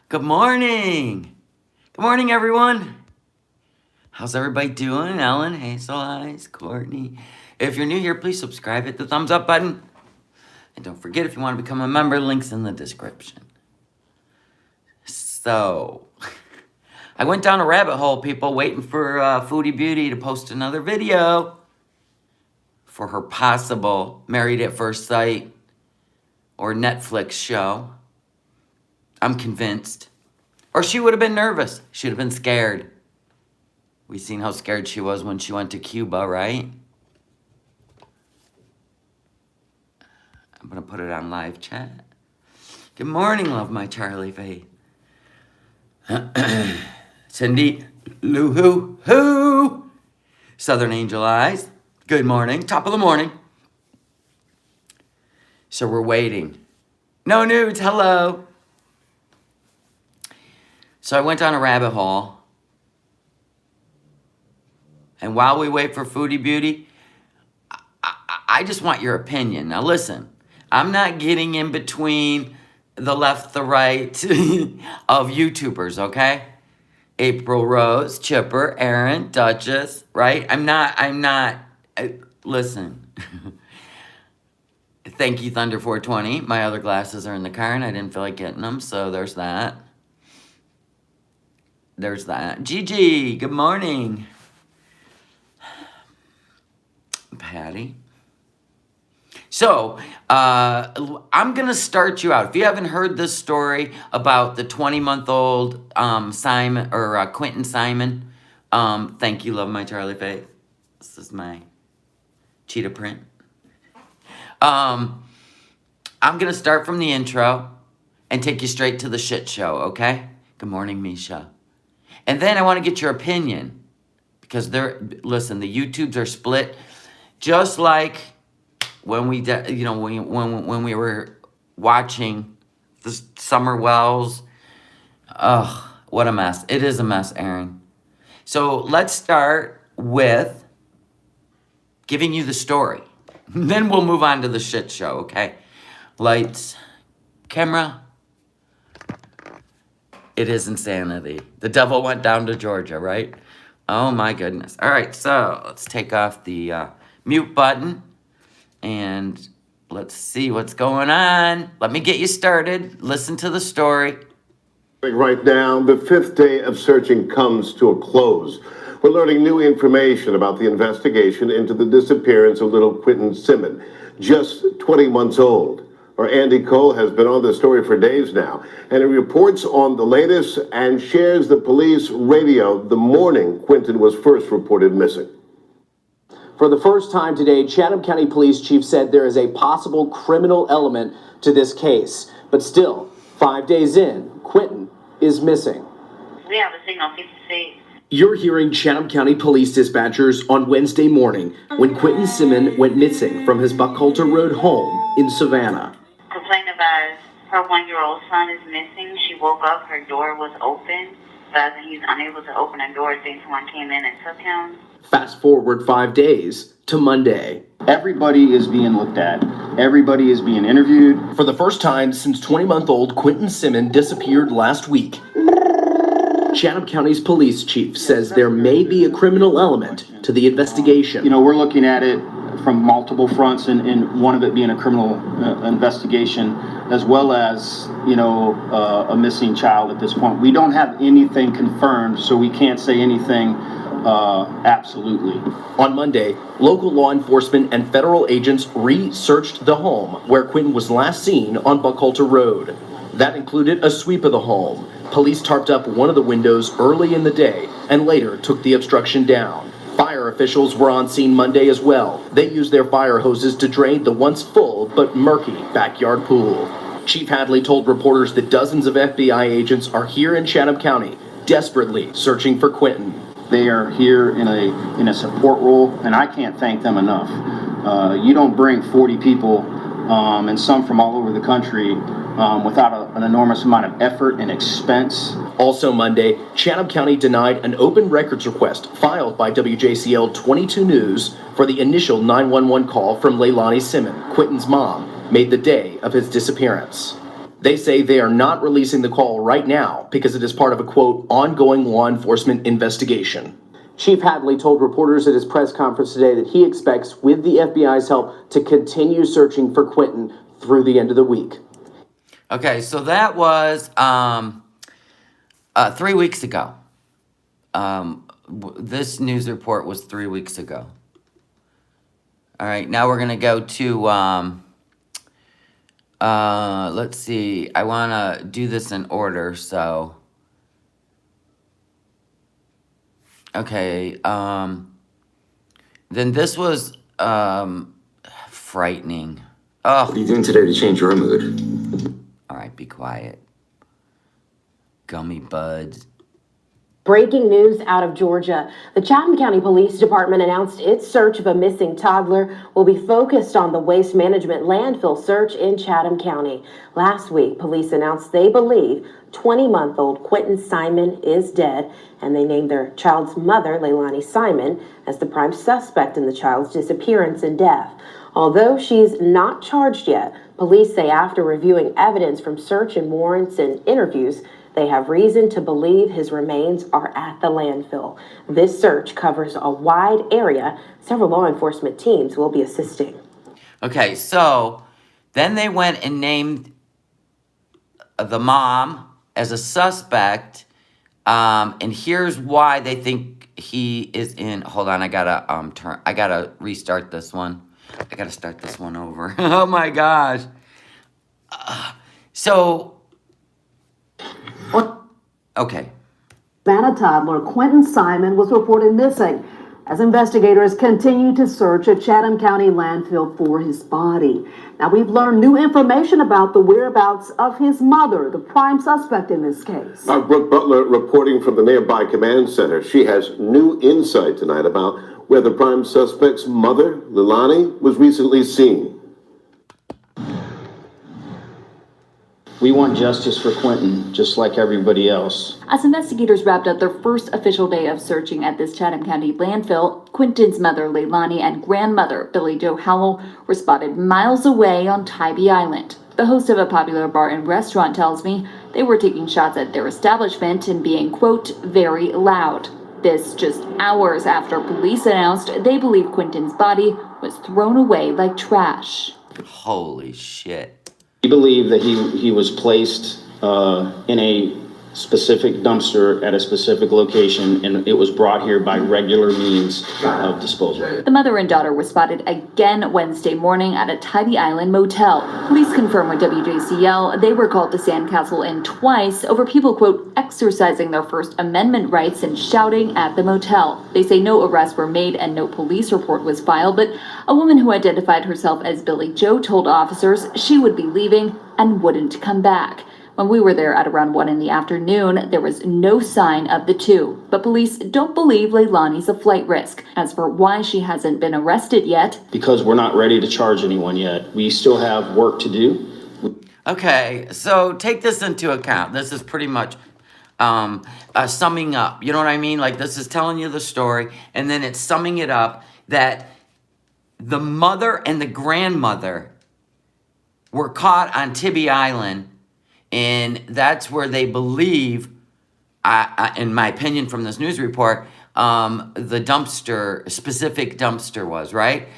Good morning. Good morning, everyone. How's everybody doing? Ellen, Hazel Eyes, Courtney. If you're new here, please subscribe, hit the thumbs up button. And don't forget, if you want to become a member, links in the description. So, I went down a rabbit hole, people, waiting for Foodie Beauty to post another video for her possible Married at First Sight or Netflix show. I'm convinced. Or she would have been nervous. She'd have been scared. We seen how scared she was when she went to Cuba, right? I'm going to put it on live chat. Good morning, love my Charlie Faith. Cindy Lou Hoo. Southern Angel Eyes. Good morning. Top of the morning. So we're waiting. No nudes. Hello. So I went down a rabbit hole. And while we wait for Foodie Beauty, I just want your opinion. Now listen, I'm not getting in between the left, the right of YouTubers, okay? April Rose, Chipper, Aaron, Duchess, right? I'm not, listen. Thank you, Thunder 420. My other glasses are in the car and I didn't feel like getting them, so there's that. There's that. Gigi, good morning. Patty. So, I'm going to start you out. If you haven't heard this story about the 20-month-old Simon, or Quentin Simon, thank you, love my Charlie Faith. This is my cheetah print. I'm going to start from the intro and take you straight to the shit show, okay? Good morning, Misha. And then I want to get your opinion, because listen, the YouTubes are split, just like when we, when we were watching the Summer Wells. Ugh, what a mess! It is a mess, Aaron. So let's start with giving you the story, then we'll move on to the shit show. Okay, lights, camera. It is insanity. The devil went down to Georgia, right? Oh my goodness. All right, so let's take off the mute button and let's see what's going on. Let me get you started. Listen to the story. Right now, the fifth day of searching comes to a close. We're learning new information about the investigation into the disappearance of little Quentin Simon, just 20 months old. Our Andy Cole has been on the story for days now, and he reports on the latest and shares the police radio the morning Quentin was first reported missing. For the first time today, Chatham County Police Chief said there is a possible criminal element to this case. But still, 5 days in, Quentin is missing. We have a signal 56. You're hearing Chatham County Police dispatchers on Wednesday morning when Quentin Simon went missing from his Buckhalter Road home in Savannah. Complaint about her 1-year-old son is missing. She woke up, her door was open, but he's unable to open the door. Then someone came in and took him. Fast forward 5 days to Monday. Everybody is being looked at. Everybody is being interviewed. For the first time since 20-month-old Quentin Simon disappeared last week, Chatham County's police chief says there may be a criminal element to the investigation. You know, we're looking at it from multiple fronts, and one of it being a criminal investigation, as well as, a missing child at this point. We don't have anything confirmed, so we can't say anything absolutely. On Monday, local law enforcement and federal agents re-searched the home where Quentin was last seen on Buckhalter Road. That included a sweep of the home. Police tarped up one of the windows early in the day and later took the obstruction down. Fire officials were on scene Monday as well. They used their fire hoses to drain the once full but murky backyard pool. Chief Hadley told reporters that dozens of FBI agents are here in Chatham County, desperately searching for Quentin. They are here in a support role, and I can't thank them enough. You don't bring 40 people, and some from all over the country, without an enormous amount of effort and expense. Also Monday, Chatham County denied an open records request filed by WJCL 22 News for the initial 911 call from Leilani Simon, Quentin's mom, made the day of his disappearance. They say they are not releasing the call right now because it is part of a, quote, ongoing law enforcement investigation. Chief Hadley told reporters at his press conference today that he expects, with the FBI's help, to continue searching for Quentin through the end of the week. Okay, so that was 3 weeks ago. This news report was 3 weeks ago. All right, now we're going to go to, let's see. I want to do this in order, so. Okay, then this was, frightening. Oh. What are you doing today to change your mood? All right, be quiet. Gummy buds. Breaking news out of Georgia. The Chatham County Police Department announced its search of a missing toddler will be focused on the waste management landfill search in Chatham County. Last week, police announced they believe 20-month-old Quentin Simon is dead, and they named their child's mother, Leilani Simon, as the prime suspect in the child's disappearance and death. Although she's not charged yet, police say after reviewing evidence from search and warrants and interviews, they have reason to believe his remains are at the landfill. This search covers a wide area. Several law enforcement teams will be assisting. Okay, so then they went and named the mom as a suspect, and here's why they think he is in. Hold on, I gotta restart this one. I gotta start this one over. Oh my gosh. Okay. Savannah toddler Quentin Simon was reported missing as investigators continue to search a Chatham County landfill for his body. Now, we've learned new information about the whereabouts of his mother, the prime suspect in this case. Brooke Butler reporting from the nearby command center. She has new insight tonight about where the prime suspect's mother, Leilani, was recently seen. We want justice for Quentin, just like everybody else. As investigators wrapped up their first official day of searching at this Chatham County landfill, Quentin's mother, Leilani, and grandmother, Billy Jo Howell, were spotted miles away on Tybee Island. The host of a popular bar and restaurant tells me they were taking shots at their establishment and being, quote, very loud. This just hours after police announced they believe Quentin's body was thrown away like trash. Holy shit. We believe that he was placed in a specific dumpster at a specific location, and it was brought here by regular means of disposal. The mother and daughter were spotted again Wednesday morning at a Tybee Island motel. Police confirmed with WJCL they were called to Sandcastle Inn twice over people, quote, exercising their First Amendment rights and shouting at the motel. They say no arrests were made and no police report was filed, but a woman who identified herself as Billy Jo told officers she would be leaving and wouldn't come back. When we were there at around 1 in the afternoon, there was no sign of the two. But police don't believe Leilani's a flight risk. As for why she hasn't been arrested yet, because we're not ready to charge anyone yet. We still have work to do. Okay, so take this into account. This is pretty much summing up. You know what I mean? Like, this is telling you the story, and then it's summing it up that the mother and the grandmother were caught on Tybee Island. And that's where they believe, in my opinion from this news report, the specific dumpster was, right?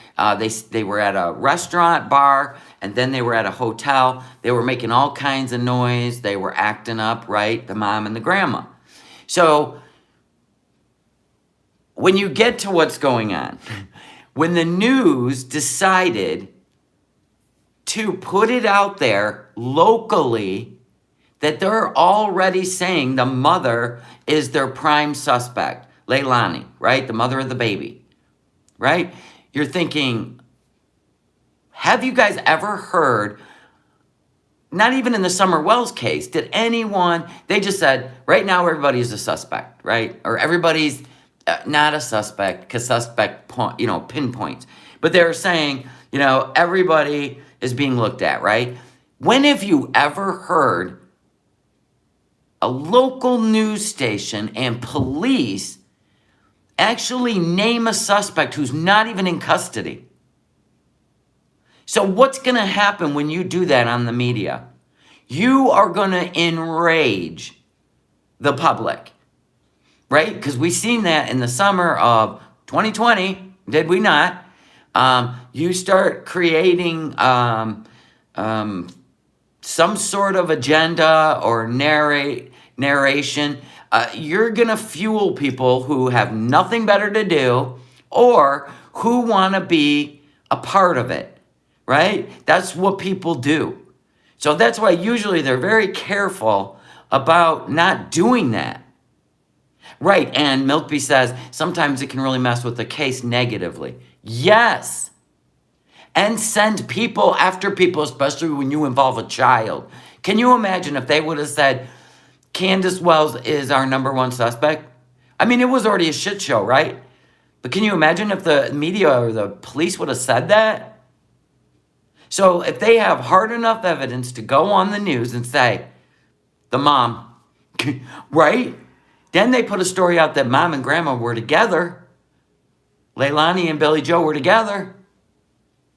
They were at a restaurant, bar, and then they were at a hotel. They were making all kinds of noise. They were acting up, right? The mom and the grandma. So when you get to what's going on, when the news decided to put it out there locally, that they're already saying the mother is their prime suspect, Leilani, right? The mother of the baby, right? You're thinking, have you guys ever heard, not even in the Summer Wells case, did anyone, they just said, right now everybody's a suspect, right? Or everybody's not a suspect, because suspect, pinpoints. But they're saying, everybody is being looked at, right? When have you ever heard a local news station and police actually name a suspect who's not even in custody? So what's going to happen when you do that on the media? you are going to enrage the public, right? Because we seen that in the summer of 2020, did we not? You start creating some sort of agenda or narration. You're going to fuel people who have nothing better to do or who want to be a part of it, right? That's what people do. So that's why usually they're very careful about not doing that. Right, and Milkby says sometimes it can really mess with the case negatively. Yes. And send people after people, especially when you involve a child. Can you imagine if they would have said, Candace Wells is our #1 suspect? I mean, it was already a shit show, right? But can you imagine if the media or the police would have said that? So if they have hard enough evidence to go on the news and say, the mom, right? Then they put a story out that mom and grandma were together. Leilani and Billy Joe were together.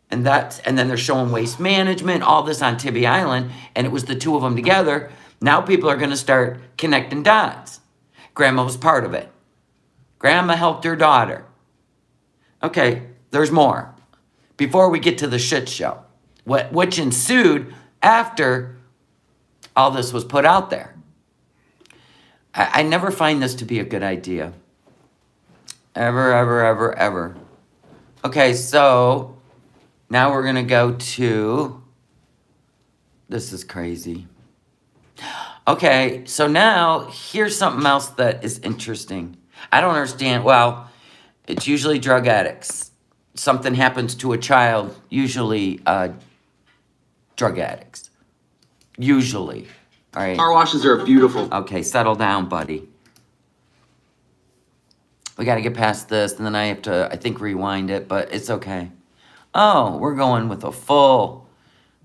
And then they're showing waste management, all this on Tibby Island, and it was the two of them together. Now people are going to start connecting dots. Grandma was part of it. Grandma helped her daughter. Okay, there's more. Before we get to the shit show, which ensued after all this was put out there. I never find this to be a good idea. Ever, ever, ever, ever. Okay, so now we're going to go to, this is crazy. Okay, so now here's something else that is interesting. I don't understand. Well, it's usually drug addicts. Something happens to a child, usually drug addicts. Usually. All right. Car washes are beautiful. Okay, settle down, buddy. We got to get past this, and then I have to, I think, rewind it, but it's okay. Oh, we're going with a full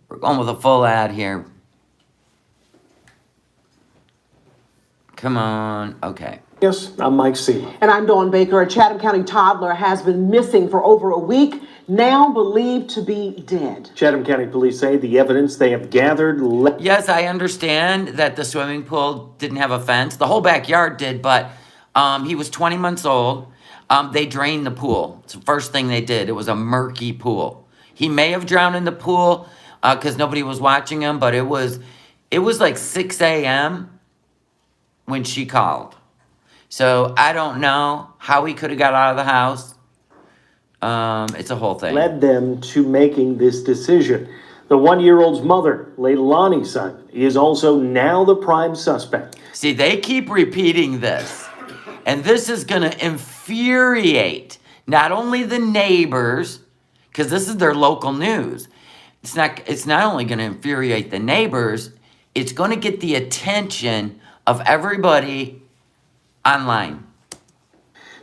ad here. Come on. Okay. Yes, I'm Mike C. And I'm Dawn Baker. A Chatham County toddler has been missing for over a week, now believed to be dead. Chatham County Police say the evidence they have gathered... Yes, I understand that the swimming pool didn't have a fence. The whole backyard did, but he was 20 months old. They drained the pool. It's the first thing they did. It was a murky pool. He may have drowned in the pool because nobody was watching him, but it was like 6 a.m. when she called. So I don't know how he could have got out of the house. It's a whole thing. Led them to making this decision. The 1-year-old's mother, Leilani Simon, is also now the prime suspect. See, they keep repeating this. And this is going to infuriate not only the neighbors, because this is their local news. It's not only going to infuriate the neighbors, it's going to get the attention of everybody online.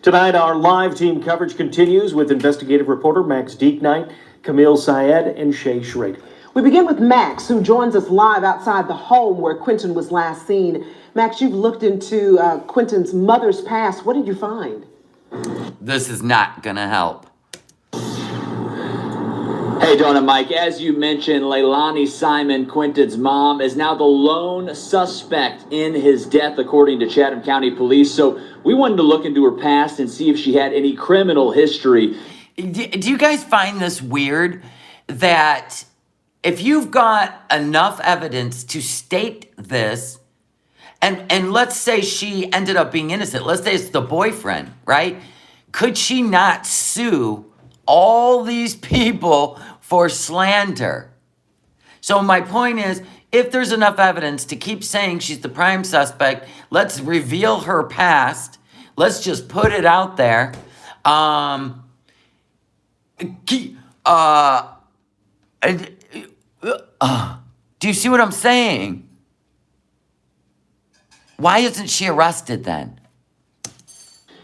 Tonight, our live team coverage continues with investigative reporter Max Dieknight, Camille Syed, and Shay Schrader. We begin with Max, who joins us live outside the home where Quentin was last seen. Max, you've looked into Quentin's mother's past. What did you find? This is not going to help. Hey, Dawn and Mike, as you mentioned, Leilani Simon, Quentin's mom, is now the lone suspect in his death, according to Chatham County Police. So we wanted to look into her past and see if she had any criminal history. Do you guys find this weird that if you've got enough evidence to state this, and let's say she ended up being innocent, let's say it's the boyfriend, right? Could she not sue all these people for slander? So my point is, if there's enough evidence to keep saying she's the prime suspect, let's reveal her past. Let's just put it out there. Do you see what I'm saying? Why isn't she arrested then?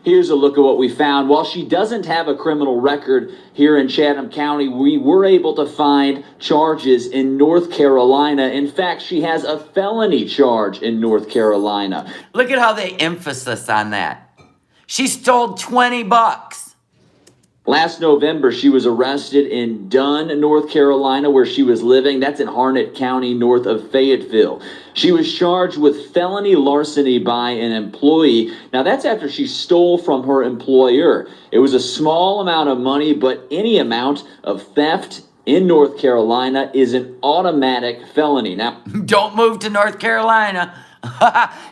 Here's a look at what we found. While she doesn't have a criminal record here in Chatham County, we were able to find charges in North Carolina. In fact, she has a felony charge in North Carolina. Look at how they emphasis on that. She stole $20. Last November, she was arrested in Dunn, North Carolina, where she was living. That's in Harnett County, north of Fayetteville. She was charged with felony larceny by an employee. Now, that's after she stole from her employer. It was a small amount of money, but any amount of theft in North Carolina is an automatic felony. Now, Don't move to North Carolina.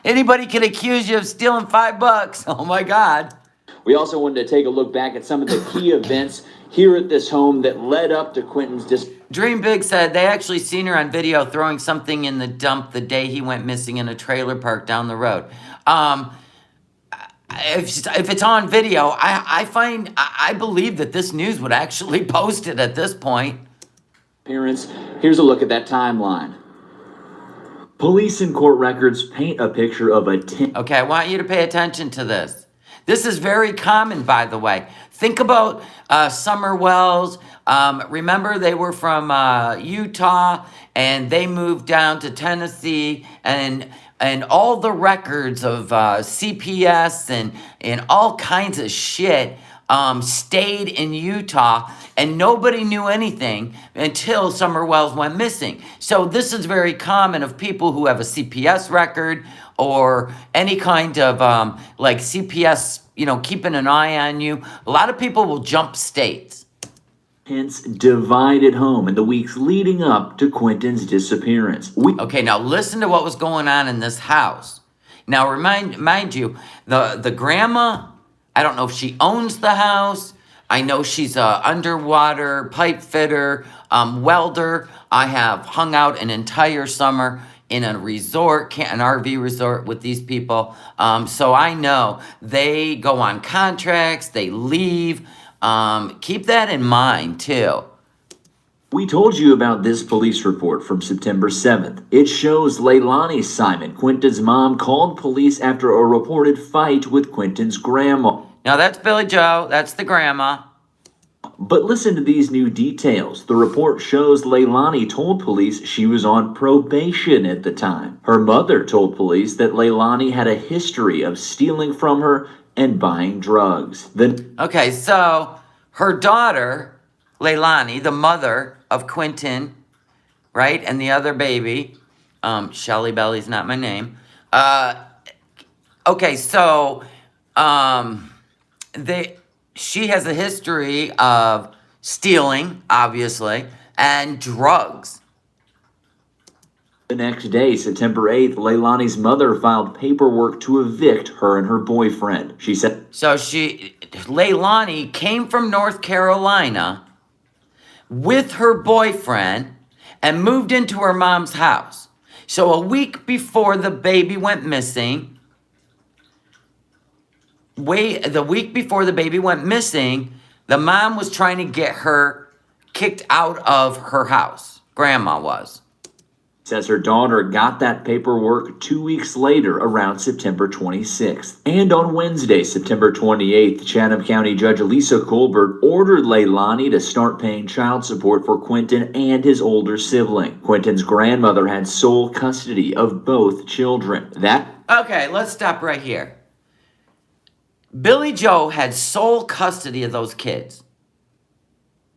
Anybody can accuse you of stealing $5. Oh my God. we also wanted to take a look back at some of the key events here at this home that led up to Quentin's Dream Big said they actually seen her on video throwing something in the dump the day he went missing in a trailer park down the road. If it's on video, I believe that this news would actually post it at this point. disappearance. Here's a look at that timeline. Police and court records paint a picture of a Okay, I want you to pay attention to this. This is very common, by the way. Think about Summer Wells. Remember, they were from Utah, and they moved down to Tennessee, and all the records of CPS and all kinds of shit stayed in Utah, and nobody knew anything until Summer Wells went missing. So this is very common of people who have a CPS record or any kind of like CPS, keeping an eye on you. A lot of people will jump states. Hence, divided home in the weeks leading up to Quentin's disappearance. Okay, now listen to what was going on in this house. Now, mind you, the grandma, I don't know if she owns the house. I know she's a underwater pipe fitter, welder. I have hung out an entire summer in a resort, an RV resort with these people. So I know they go on contracts, they leave. Keep that in mind, too. We told you about this police report from September 7th. It shows Leilani Simon, Quentin's mom, called police after a reported fight with Quentin's grandma. Now that's Billy Joe, that's the grandma. But listen to these new details. The report shows Leilani told police she was on probation at the time. Her mother told police that Leilani had a history of stealing from her and buying drugs. Okay, so her daughter, Leilani, the mother of Quentin, right, and the other baby, Shelly Belly's not my name. Okay, so she has a history of stealing, obviously, and drugs. The next day, September 8th, Leilani's mother filed paperwork to evict her and her boyfriend. She said... So Leilani came from North Carolina with her boyfriend and moved into her mom's house. So a week before the baby went missing, the mom was trying to get her kicked out of her house. Grandma was. Says her daughter got that paperwork 2 weeks later, around September 26th. And on Wednesday, September 28th, Chatham County Judge Elisa Colbert ordered Leilani to start paying child support for Quentin and his older sibling. Quentin's grandmother had sole custody of both children. Okay, let's stop right here. Billy Joe had sole custody of those kids.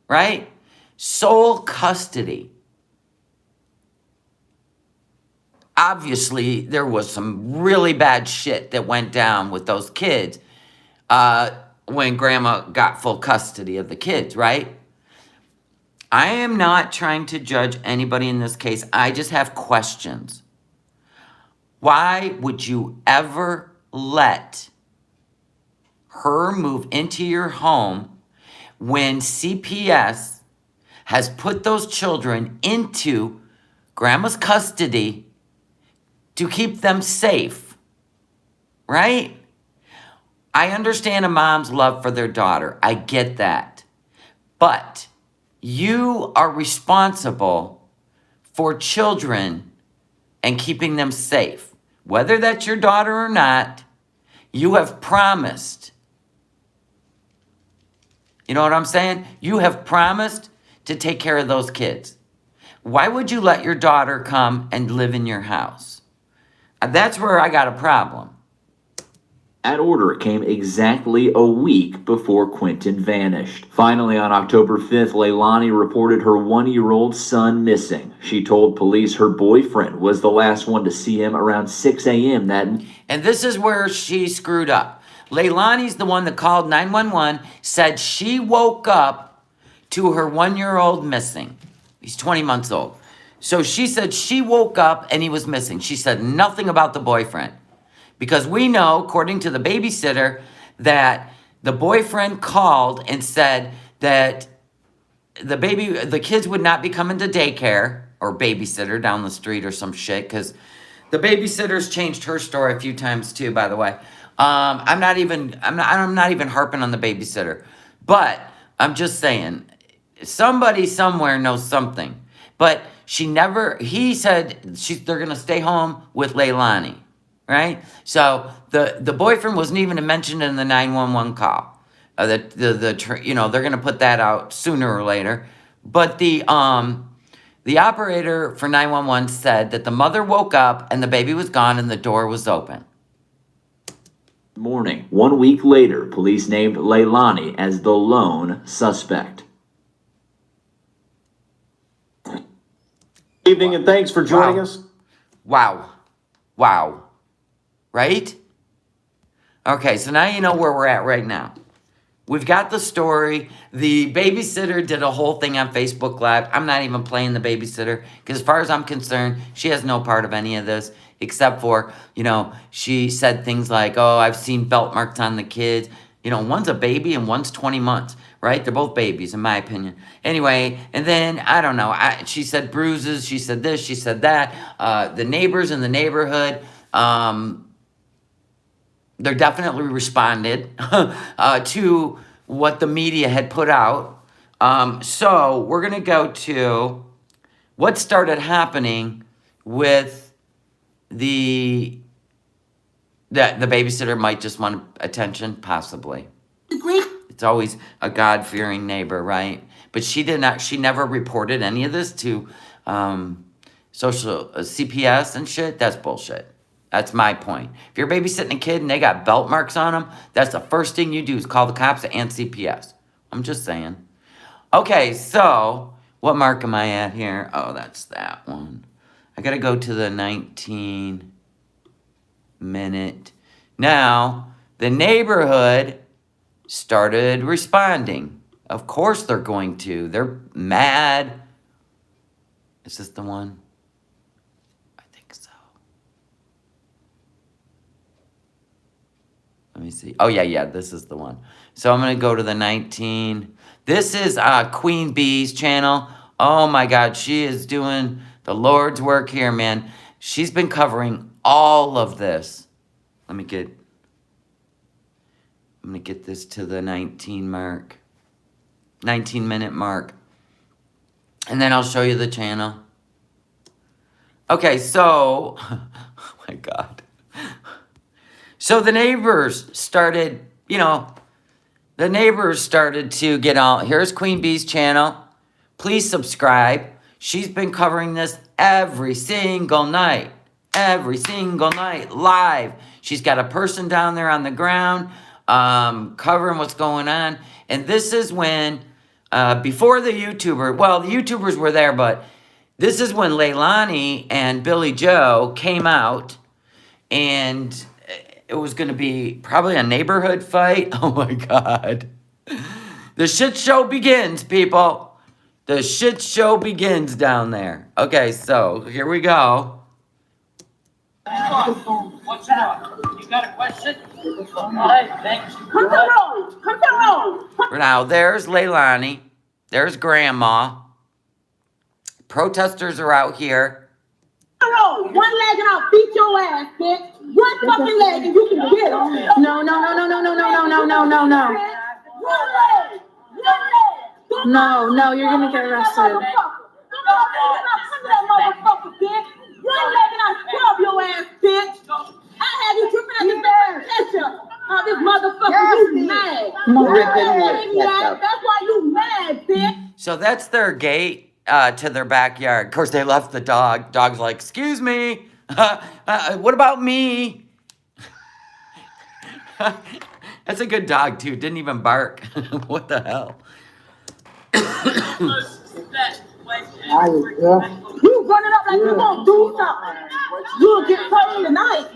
Right? Sole custody. Obviously, there was some really bad shit that went down with those kids when grandma got full custody of the kids, right? I am not trying to judge anybody in this case. I just have questions. Why would you ever let her move into your home when CPS has put those children into grandma's custody to keep them safe, right? I understand a mom's love for their daughter. I get that. But you are responsible for children and keeping them safe. Whether that's your daughter or not, you have promised. You know what I'm saying? You have promised to take care of those kids. Why would you let your daughter come and live in your house? That's where I got a problem. That order came exactly a week before Quentin vanished. Finally, on October 5th, Leilani reported her 1-year-old son missing. She told police her boyfriend was the last one to see him around 6 a.m. that night. And this is where she screwed up. Leilani's the one that called 911, said she woke up to her 1-year-old missing. He's 20 months old. So she said she woke up and he was missing. She said nothing about the boyfriend. Because we know, according to the babysitter, that the boyfriend called and said that the kids would not be coming to daycare or babysitter down the street or some shit. Because the babysitter's changed her story a few times too, by the way. I'm not even harping on the babysitter, but I'm just saying somebody somewhere knows something. But he said they're gonna stay home with Leilani. Right? So the boyfriend wasn't even mentioned in the 911 call. They're going to put that out sooner or later. But the operator for 911 said that the mother woke up and the baby was gone and the door was open. Morning. 1 week later, police named Leilani as the lone suspect. Evening, and thanks for joining us. Wow. Right? Okay, so now you know where we're at right now. We've got the story. The babysitter did a whole thing on Facebook Live. I'm not even playing the babysitter because as far as I'm concerned, she has no part of any of this except for, she said things like, oh, I've seen belt marks on the kids. One's a baby and one's 20 months, right? They're both babies, in my opinion. Anyway, and then, I don't know. She said bruises. She said this. She said that. The neighbors in the neighborhood, they definitely responded to what the media had put out. So we're going to go to what started happening with the babysitter might just want attention, possibly. It's always a God-fearing neighbor, right? But she never reported any of this to social CPS and shit. That's bullshit. That's my point. If you're babysitting a kid and they got belt marks on them, that's the first thing you do is call the cops and CPS. I'm just saying. Okay, so what mark am I at here? Oh, that's that one. I got to go to the 19-minute. Now, the neighborhood started responding. Of course they're going to. They're mad. Is this the one? Let me see. Oh, yeah, this is the one. So I'm going to go to the 19. This is Queen Bee's channel. Oh, my God. She is doing the Lord's work here, man. She's been covering all of this. I'm going to get this to the 19-minute mark. And then I'll show you the channel. Okay, so... oh, my God. So the neighbors started, to get out. Here's Queen Bee's channel. Please subscribe. She's been covering this every single night, live. She's got a person down there on the ground covering what's going on. And this is when, before the YouTubers were there, but this is when Leilani and Billy Joe came out and... it was going to be probably a neighborhood fight. Oh, my God. The shit show begins, people. The shit show begins down there. Okay, so here we go. What's up? You got a question? All right, thanks. Come on. Now, there's Leilani. There's Grandma. Protesters are out here. One leg and I'll beat your ass, bitch. One fucking leg and you can get it. No. No, you're gonna get arrested. One leg and I'll scrub your ass, bitch. I had you tripping at the ketchup. This motherfucker, you mad. That's why you mad, bitch. So that's their gate to their backyard. Of course, they left the dog. Dog's like, excuse me. What about me? That's a good dog, too. Didn't even bark. What the hell? You running up like you gonna do something. You'll get paid tonight.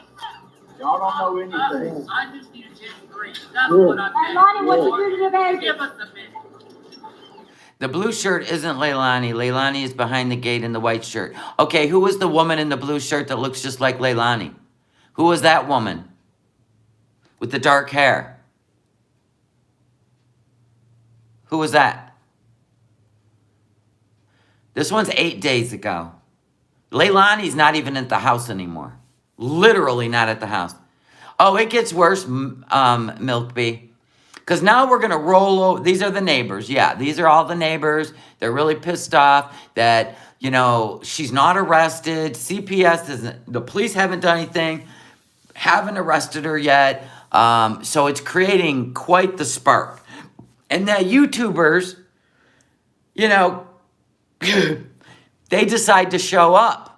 Y'all don't know anything. I just need to get three. That's what I meant. Lonnie, what you do to the baby? Give us a minute. The blue shirt isn't Leilani. Leilani is behind the gate in the white shirt. Okay, who was the woman in the blue shirt that looks just like Leilani? Who was that woman with the dark hair? Who was that? This one's 8 days ago. Leilani's not even at the house anymore. Literally not at the house. Oh, it gets worse, Milk Bee. Because now we're going to roll over. These are the neighbors. Yeah, these are all the neighbors. They're really pissed off that, you know, she's not arrested. CPS isn't, the police haven't done anything, haven't arrested her yet. So it's creating quite the spark. And the YouTubers, you know, they decide to show up.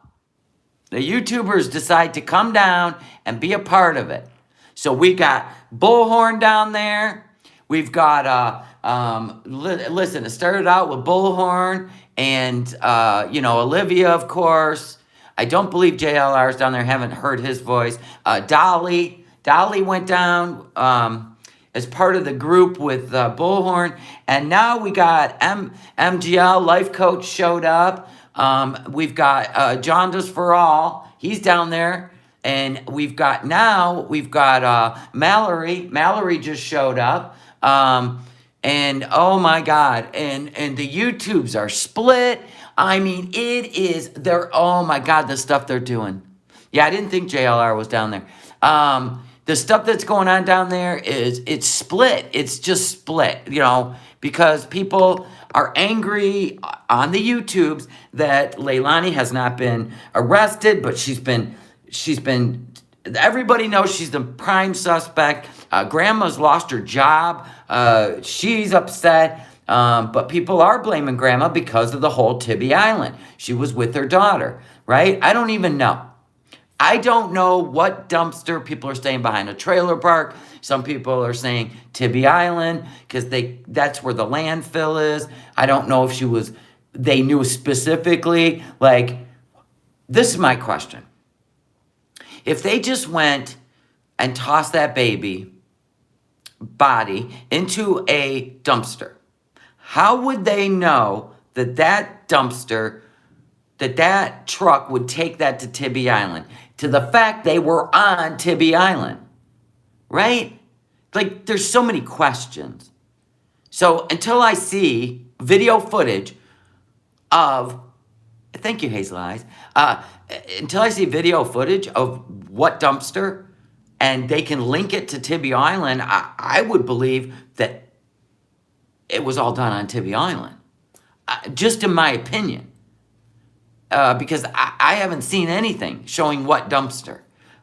The YouTubers decide to come down and be a part of it. So we got Bullhorn down there. We've got, listen, it started out with Bullhorn and, you know, Olivia, of course. I don't believe JLR's down there. Haven't heard his voice. Dolly went down as part of the group with Bullhorn. And now we got MGL, Life Coach showed up. We've got John Does For All. He's down there. And we've got Mallory. Mallory just showed up. And oh my God. And the YouTubes are split. I mean, oh my God, the stuff they're doing. Yeah, I didn't think JLR was down there. The stuff that's going on down there it's split. It's just split, you know, because people are angry on the YouTubes that Leilani has not been arrested, but she's been, everybody knows she's the prime suspect. Grandma's lost her job. She's upset. But people are blaming Grandma because of the whole Tibby Island. She was with her daughter, right? I don't even know. I don't know what dumpster. People are staying behind a trailer park. Some people are saying Tibby Island because that's where the landfill is. I don't know if they knew specifically. Like, this is my question. If they just went and tossed that baby body into a dumpster, how would they know that dumpster, that truck would take that to Tibby Island? To the fact they were on Tibby Island, right? Like, there's so many questions. So until I see video footage of, thank you, Hazel Eyes, until I see video footage of what dumpster and they can link it to Tibby Island, I would believe that it was all done on Tibby Island. Just in my opinion. Because I haven't seen anything showing what dumpster.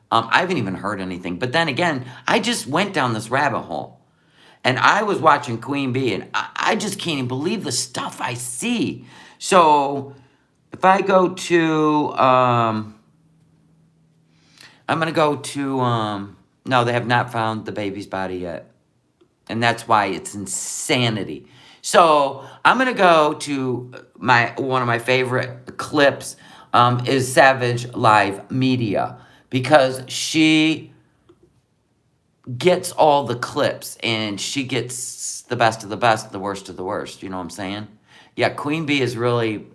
I haven't even heard anything. But then again, I just went down this rabbit hole. And I was watching Queen Bee, and I just can't even believe the stuff I see. So, if I go to, I'm going to go to, no, they have not found the baby's body yet. And that's why it's insanity. So I'm going to go to one of my favorite clips is Savage Live Media, because she gets all the clips and she gets the best of the best, the worst of the worst. You know what I'm saying? Yeah, Queen Bee is really,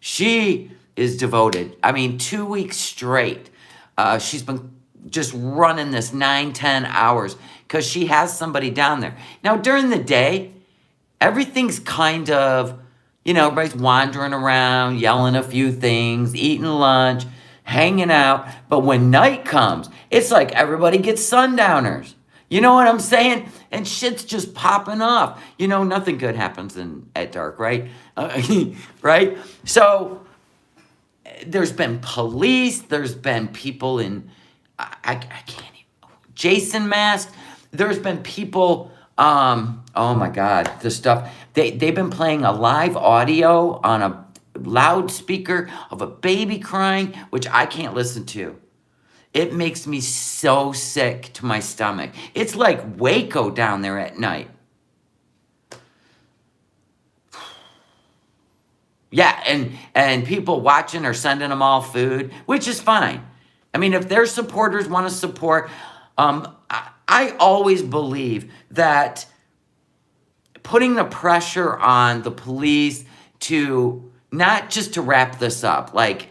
she is devoted. I mean, 2 weeks straight. She's been just running this 9-10 hours because she has somebody down there. Now, during the day, everything's kind of, you know, everybody's wandering around, yelling a few things, eating lunch, hanging out. But when night comes, it's like everybody gets sundowners. You know what I'm saying? And shit's just popping off. You know, nothing good happens at dark, right? Right? So there's been police. There's been people in, I can't even, Jason masks. There's been people, oh my God, the stuff. They've been playing a live audio on a loudspeaker of a baby crying, which I can't listen to. It makes me so sick to my stomach. It's like Waco down there at night. Yeah, and people watching are sending them all food, which is fine. I mean, if their supporters want to support, I always believe that putting the pressure on the police to not just to wrap this up, like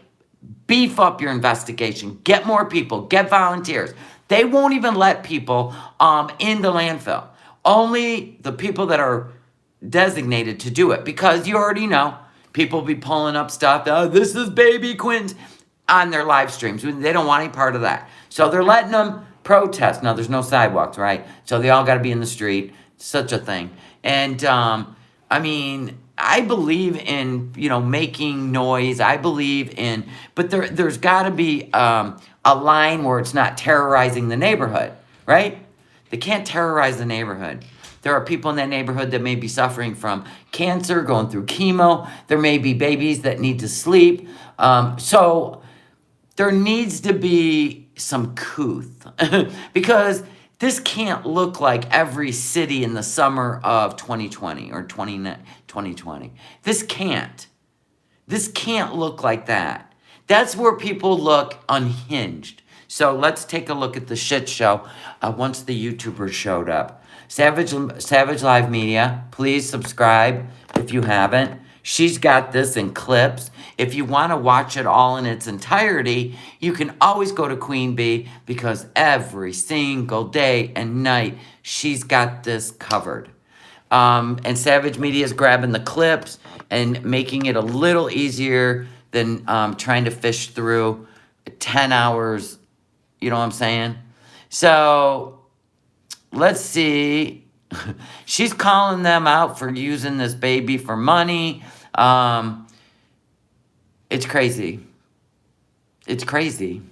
beef up your investigation, get more people, get volunteers. They won't even let people in the landfill. Only the people that are designated to do it, because you already know people will be pulling up stuff. Oh, this is baby Quint on their live streams. They don't want any part of that. So they're letting them protest. Now, there's no sidewalks, right? So they all got to be in the street. Such a thing. And, I mean, I believe in, making noise. I believe in, but there's got to be a line where it's not terrorizing the neighborhood, right? They can't terrorize the neighborhood. There are people in that neighborhood that may be suffering from cancer, going through chemo. There may be babies that need to sleep. So there needs to be some couth because this can't look like every city in the summer of 2020 or 2020. This can't. This can't look like that. That's where people look unhinged. So let's take a look at the shit show once the YouTubers showed up. Savage Live Media, please subscribe if you haven't. She's got this in clips. If you want to watch it all in its entirety, you can always go to Queen Bee because every single day and night, she's got this covered. And Savage Media is grabbing the clips and making it a little easier than trying to fish through 10 hours. You know what I'm saying? So let's see. She's calling them out for using this baby for money. It's crazy. It's crazy.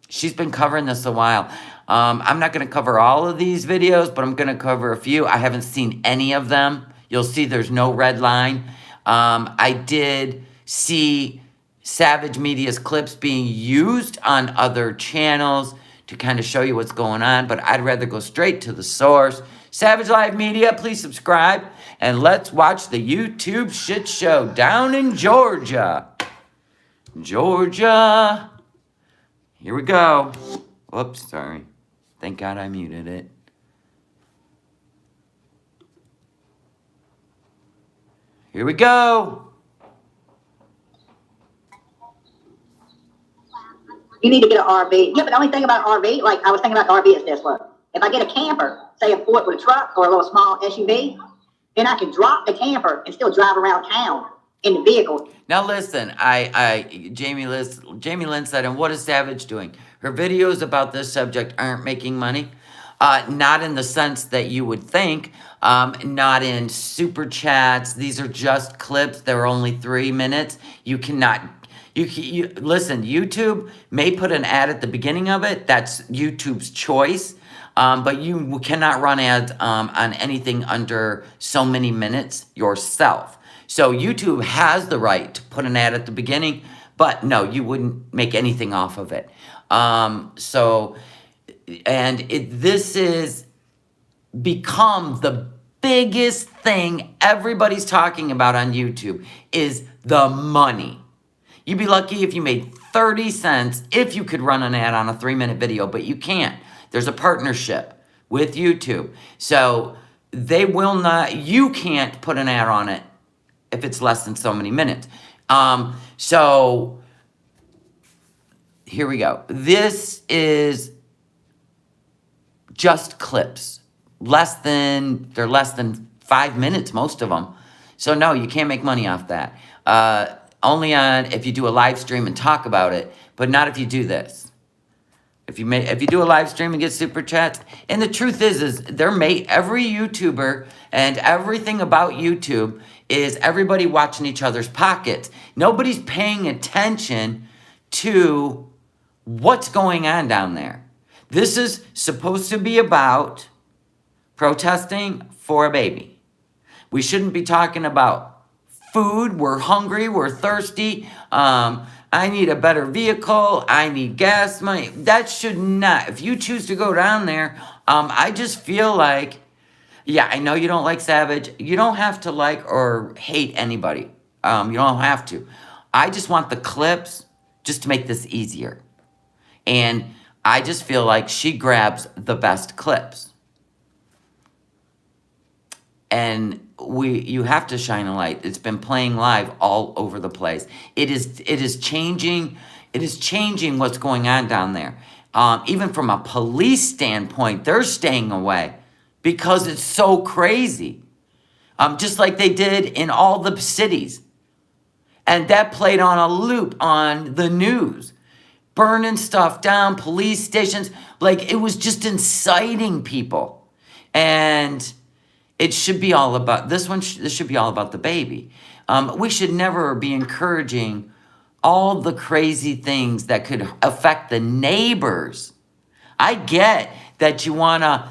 She's been covering this a while. I'm not going to cover all of these videos, but I'm going to cover a few. I haven't seen any of them. You'll see there's no red line. I did see Savage Media's clips being used on other channels to kind of show you what's going on, but I'd rather go straight to the source. Savage Live Media, please subscribe, and let's watch the YouTube shit show down in Georgia. Georgia. Here we go. Whoops, sorry. Thank God I muted it. Here we go. You need to get an RV. Yeah, but the only thing about an RV, like I was thinking about RV is this, look. If I get a camper, say a Ford with a truck or a little small SUV, then I can drop the camper and still drive around town in the vehicle. Now listen, Jamie Lynn said, and what is Savage doing? Her videos about this subject aren't making money. Not in the sense that you would think, not in super chats. These are just clips. They're only 3 minutes. You cannot, listen, YouTube may put an ad at the beginning of it. That's YouTube's choice. But you cannot run ads on anything under so many minutes yourself. So YouTube has the right to put an ad at the beginning, but no, you wouldn't make anything off of it. This is become the biggest thing everybody's talking about on YouTube is the money. You'd be lucky if you made 30 cents if you could run an ad on a 3-minute video, but you can't. There's a partnership with YouTube. So they will not, you can't put an ad on it if it's less than so many minutes. So here we go. This is just clips. They're less than 5 minutes, most of them. So no, you can't make money off that. Only on if you do a live stream and talk about it, but not if you do this. If you do a live stream and get super chats, and the truth is every YouTuber and everything about YouTube is everybody watching each other's pockets. Nobody's paying attention to what's going on down there. This is supposed to be about protesting for a baby. We shouldn't be talking about food. We're hungry. We're thirsty. I need a better vehicle. I need gas money. That should not, if you choose to go down there, I just feel like, yeah, I know you don't like Savage. You don't have to like or hate anybody. You don't have to. I just want the clips just to make this easier. And I just feel like she grabs the best clips. And you have to shine a light. It's been playing live all over the place. It is changing what's going on down there. Even from a police standpoint, they're staying away because it's so crazy. Just like they did in all the cities. And that played on a loop on the news. Burning stuff down, police stations. Like, it was just inciting people. And it should be all about, this should be all about the baby. We should never be encouraging all the crazy things that could affect the neighbors. I get that you want to,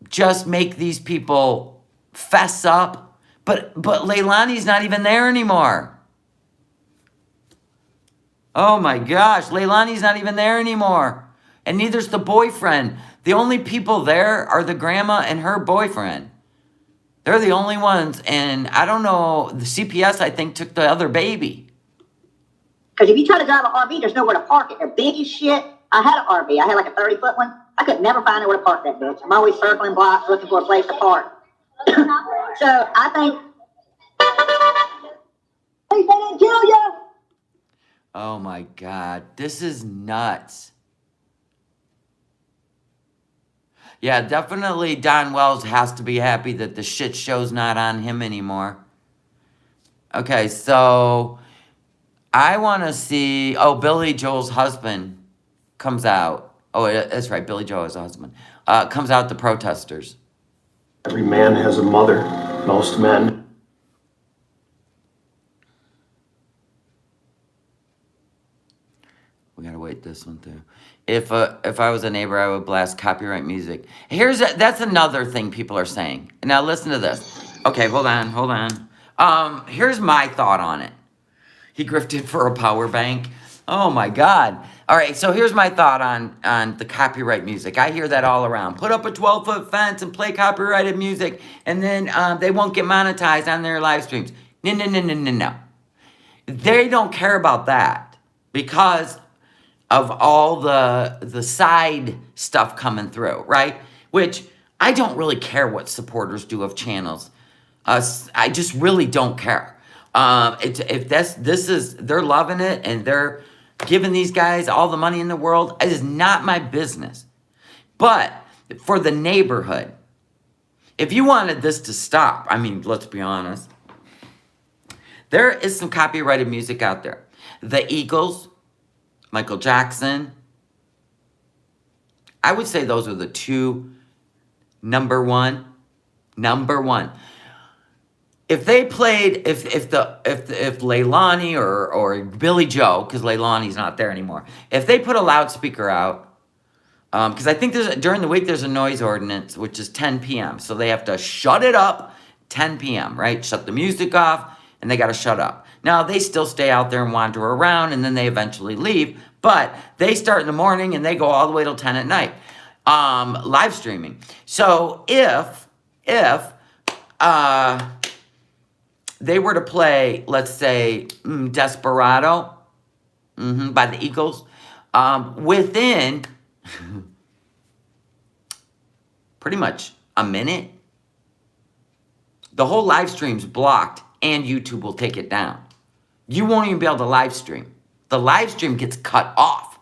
just make these people fess up, but Leilani's not even there anymore. Oh my gosh, Leilani's not even there anymore. And neither's the boyfriend. The only people there are the grandma and her boyfriend. They're the only ones. And I don't know, the CPS, I think, took the other baby. Because if you try to drive an RV, there's nowhere to park it. They're big as shit. I had an RV. I had like a 30-foot one. I could never find nowhere to park that bitch. I'm always circling blocks looking for a place to park. So I think, please, they didn't kill you. Oh my God, this is nuts. Yeah, definitely Don Wells has to be happy that the shit show's not on him anymore. Okay, so I want to see, Billy Joel's husband comes out. Oh, that's right, Billy Joel is a husband. Comes out to protesters. Every man has a mother, most men. We gotta wait this one through. If I was a neighbor, I would blast copyright music. That's another thing people are saying. Now listen to this. Okay, hold on. Here's my thought on it. He grifted for a power bank. Oh my God. All right, so here's my thought on the copyright music. I hear that all around. Put up a 12-foot fence and play copyrighted music, and then they won't get monetized on their live streams. No. They don't care about that because of all the side stuff coming through, right? Which I don't really care what supporters do of channels. I just really don't care. If they're loving it and they're giving these guys all the money in the world, it is not my business. But for the neighborhood, if you wanted this to stop, I mean, let's be honest, there is some copyrighted music out there. The Eagles, Michael Jackson. I would say those are the two number one. If they played, if Leilani or Billy Joe, because Leilani's not there anymore, if they put a loudspeaker out, because I think during the week there's a noise ordinance, which is 10 p.m. So they have to shut it up 10 p.m., right? Shut the music off, and they got to shut up. Now, they still stay out there and wander around, and then they eventually leave. But they start in the morning, and they go all the way till 10 at night, live streaming. So if they were to play, let's say, Desperado by the Eagles, within pretty much a minute, the whole live stream's blocked, and YouTube will take it down. You won't even be able to live stream. The live stream gets cut off.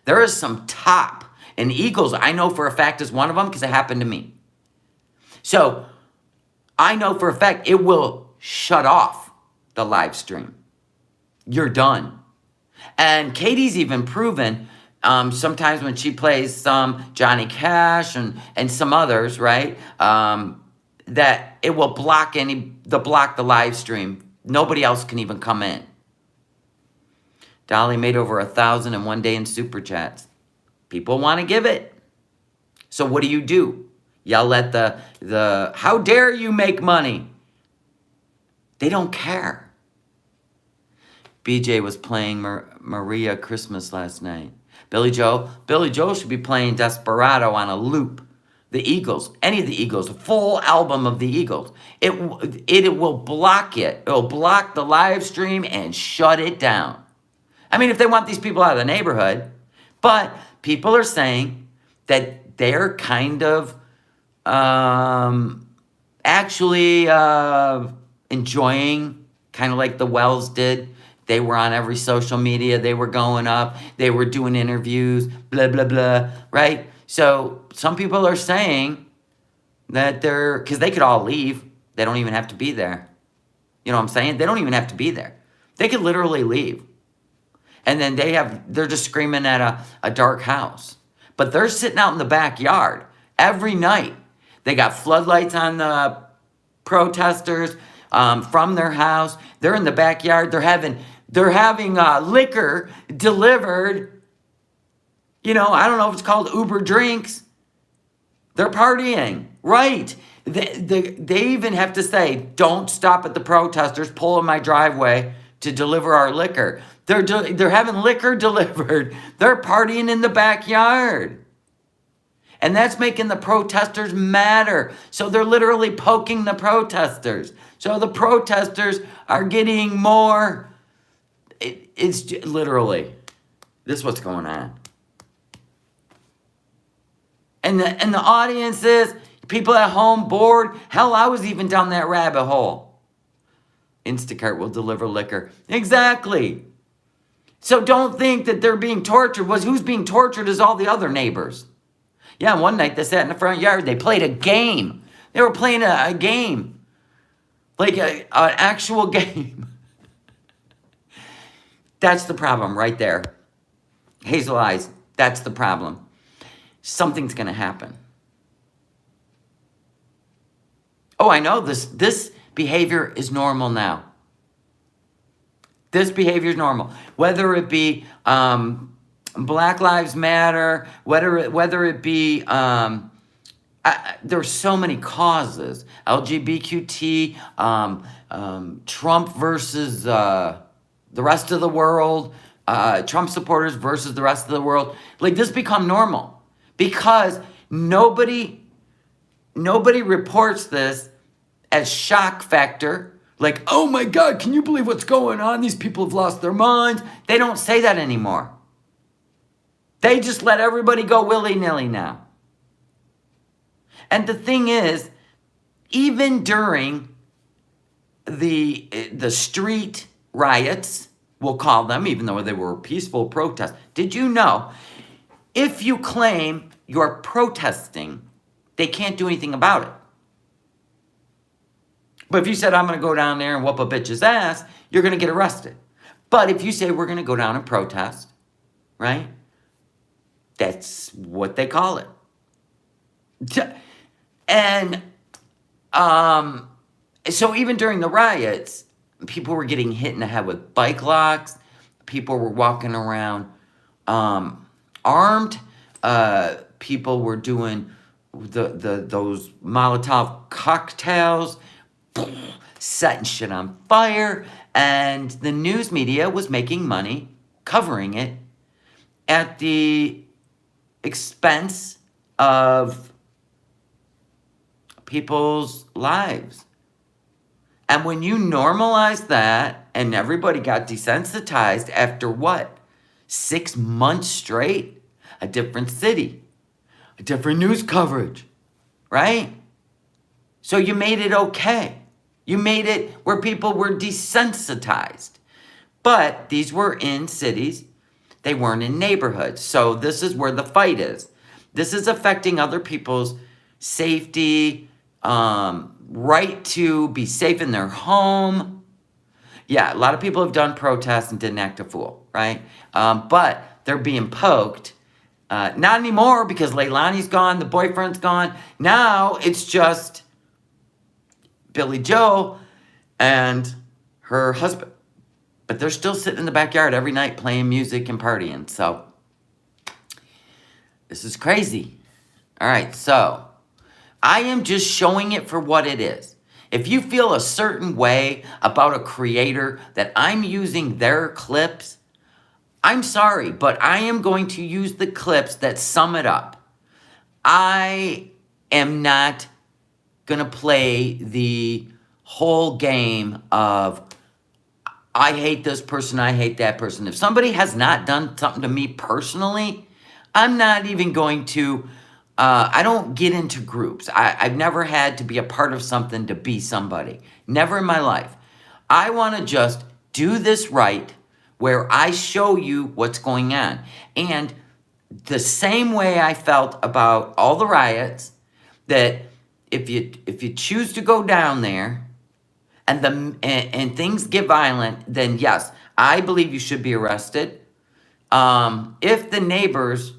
There is some top, and Eagles, I know for a fact, is one of them because it happened to me. So I know for a fact it will shut off the live stream. You're done. And Katie's even proven sometimes when she plays some Johnny Cash and some others, right, that it will block the live stream. Nobody else can even come in. Dolly made over 1,000 in one day in super chats. People want to give it. So what do? Yell at the how dare you make money? They don't care. BJ was playing Maria Christmas last night. Billy Joe should be playing Desperado on a loop. The Eagles, any of the Eagles, a full album of the Eagles. It will block it. It will block the live stream and shut it down. I mean, if they want these people out of the neighborhood. But people are saying that they're kind of actually enjoying, kind of like the Wells did. They were on every social media. They were going up. They were doing interviews, blah, blah, blah, right? So some people are saying that because they could all leave. They don't even have to be there. You know what I'm saying? They don't even have to be there. They could literally leave. And then they're just screaming at a dark house. But they're sitting out in the backyard every night. They got floodlights on the protesters from their house. They're in the backyard. They're having liquor delivered. You know, I don't know if it's called Uber drinks. They're partying, right? They even have to say, don't stop at the protesters, pull in my driveway to deliver our liquor. They're having liquor delivered. They're partying in the backyard. And that's making the protesters madder. So they're literally poking the protesters. So the protesters are getting more. It's literally, this is what's going on. And the audience is, people at home bored. Hell, I was even down that rabbit hole. Instacart will deliver liquor. Exactly. So don't think that they're being tortured. Who's being tortured is all the other neighbors. Yeah, one night they sat in the front yard. They played a game. They were playing a game. Like an actual game. That's the problem right there. Hazel eyes, that's the problem. Something's going to happen. Oh, I know this behavior is normal now. This behavior is normal. Whether it be Black Lives Matter, whether it be, there's so many causes. LGBTQ, Trump versus the rest of the world, Trump supporters versus the rest of the world. Like, this become normal because nobody reports this as shock factor. Like, oh my God, can you believe what's going on? These people have lost their minds. They don't say that anymore. They just let everybody go willy-nilly now. And the thing is, even during the street riots, we'll call them, even though they were peaceful protests, did you know, if you claim you're protesting, they can't do anything about it. But if you said, I'm going to go down there and whoop a bitch's ass, you're going to get arrested. But if you say, we're going to go down and protest, right? That's what they call it. And so even during the riots, people were getting hit in the head with bike locks. People were walking around armed. People were doing those Molotov cocktails, setting shit on fire, and the news media was making money covering it at the expense of people's lives. And when you normalize that, and everybody got desensitized after what? 6 months straight? A different city, a different news coverage, right? So you made it okay. You made it where people were desensitized. But these were in cities. They weren't in neighborhoods. So this is where the fight is. This is affecting other people's safety, right to be safe in their home. Yeah, a lot of people have done protests and didn't act a fool, right? But they're being poked. Not anymore because Leilani's gone, the boyfriend's gone. Now it's just Billy Joe and her husband. But they're still sitting in the backyard every night playing music and partying. So this is crazy. All right, so I am just showing it for what it is. If you feel a certain way about a creator that I'm using their clips, I'm sorry, but I am going to use the clips that sum it up. I am not going to play the whole game of I hate this person, I hate that person. If somebody has not done something to me personally, I'm not even going to, I don't get into groups. I've never had to be a part of something to be somebody. Never in my life. I want to just do this right where I show you what's going on. And the same way I felt about all the riots, that if you choose to go down there, and things get violent, then yes, I believe you should be arrested. If the neighbors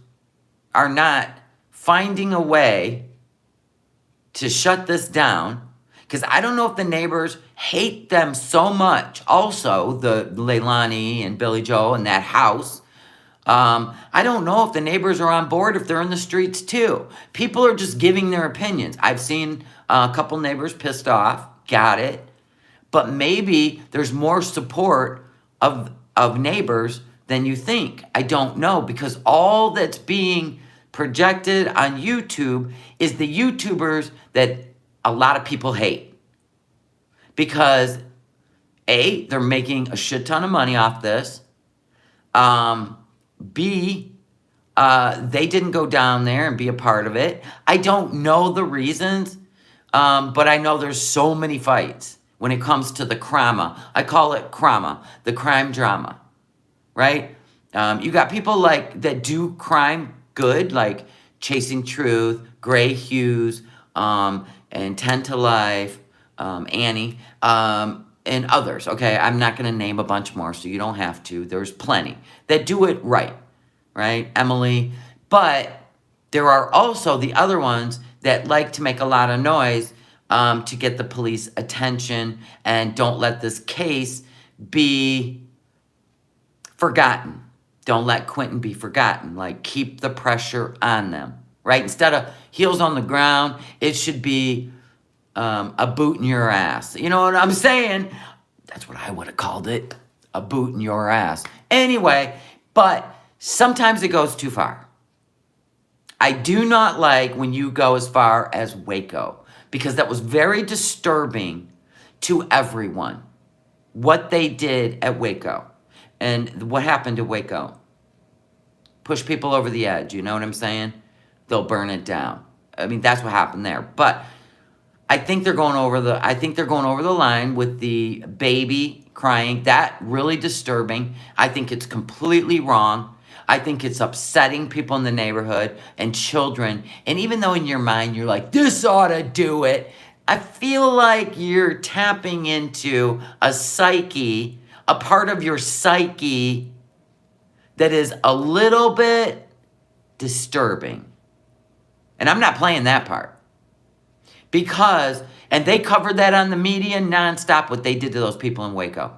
are not finding a way to shut this down, because I don't know if the neighbors hate them so much, also the Leilani and Billy Joe and that house. I don't know if the neighbors are on board, if they're in the streets too. People are just giving their opinions. I've seen a couple neighbors pissed off, got it. But maybe there's more support of neighbors than you think. I don't know, because all that's being projected on YouTube is the YouTubers that a lot of people hate. Because A, they're making a shit ton of money off this. B, they didn't go down there and be a part of it. I don't know the reasons, but I know there's so many fights when it comes to the crama. I call it crama, the crime drama, right? You got people like that do crime good, like Chasing Truth, Gray Hughes, and 10 to Life, Annie, and others, okay? I'm not going to name a bunch more, so you don't have to. There's plenty that do it right? Emily. But there are also the other ones that like to make a lot of noise to get the police attention and don't let this case be forgotten. Don't let Quentin be forgotten. Like, keep the pressure on them, right? Instead of heels on the ground, it should be a boot in your ass. You know what I'm saying? That's what I would have called it, a boot in your ass. Anyway, but sometimes it goes too far. I do not like when you go as far as Waco, because that was very disturbing to everyone, what they did at Waco. And what happened to Waco? Push people over the edge, you know what I'm saying? They'll burn it down. I mean, that's what happened there. But I think they're going over the line with the baby crying. That really disturbing. I think it's completely wrong. I think it's upsetting people in the neighborhood and children. And even though in your mind you're like, this ought to do it, I feel like you're tapping into a psyche, a part of your psyche that is a little bit disturbing. And I'm not playing that part. Because, and they covered that on the media nonstop, what they did to those people in Waco.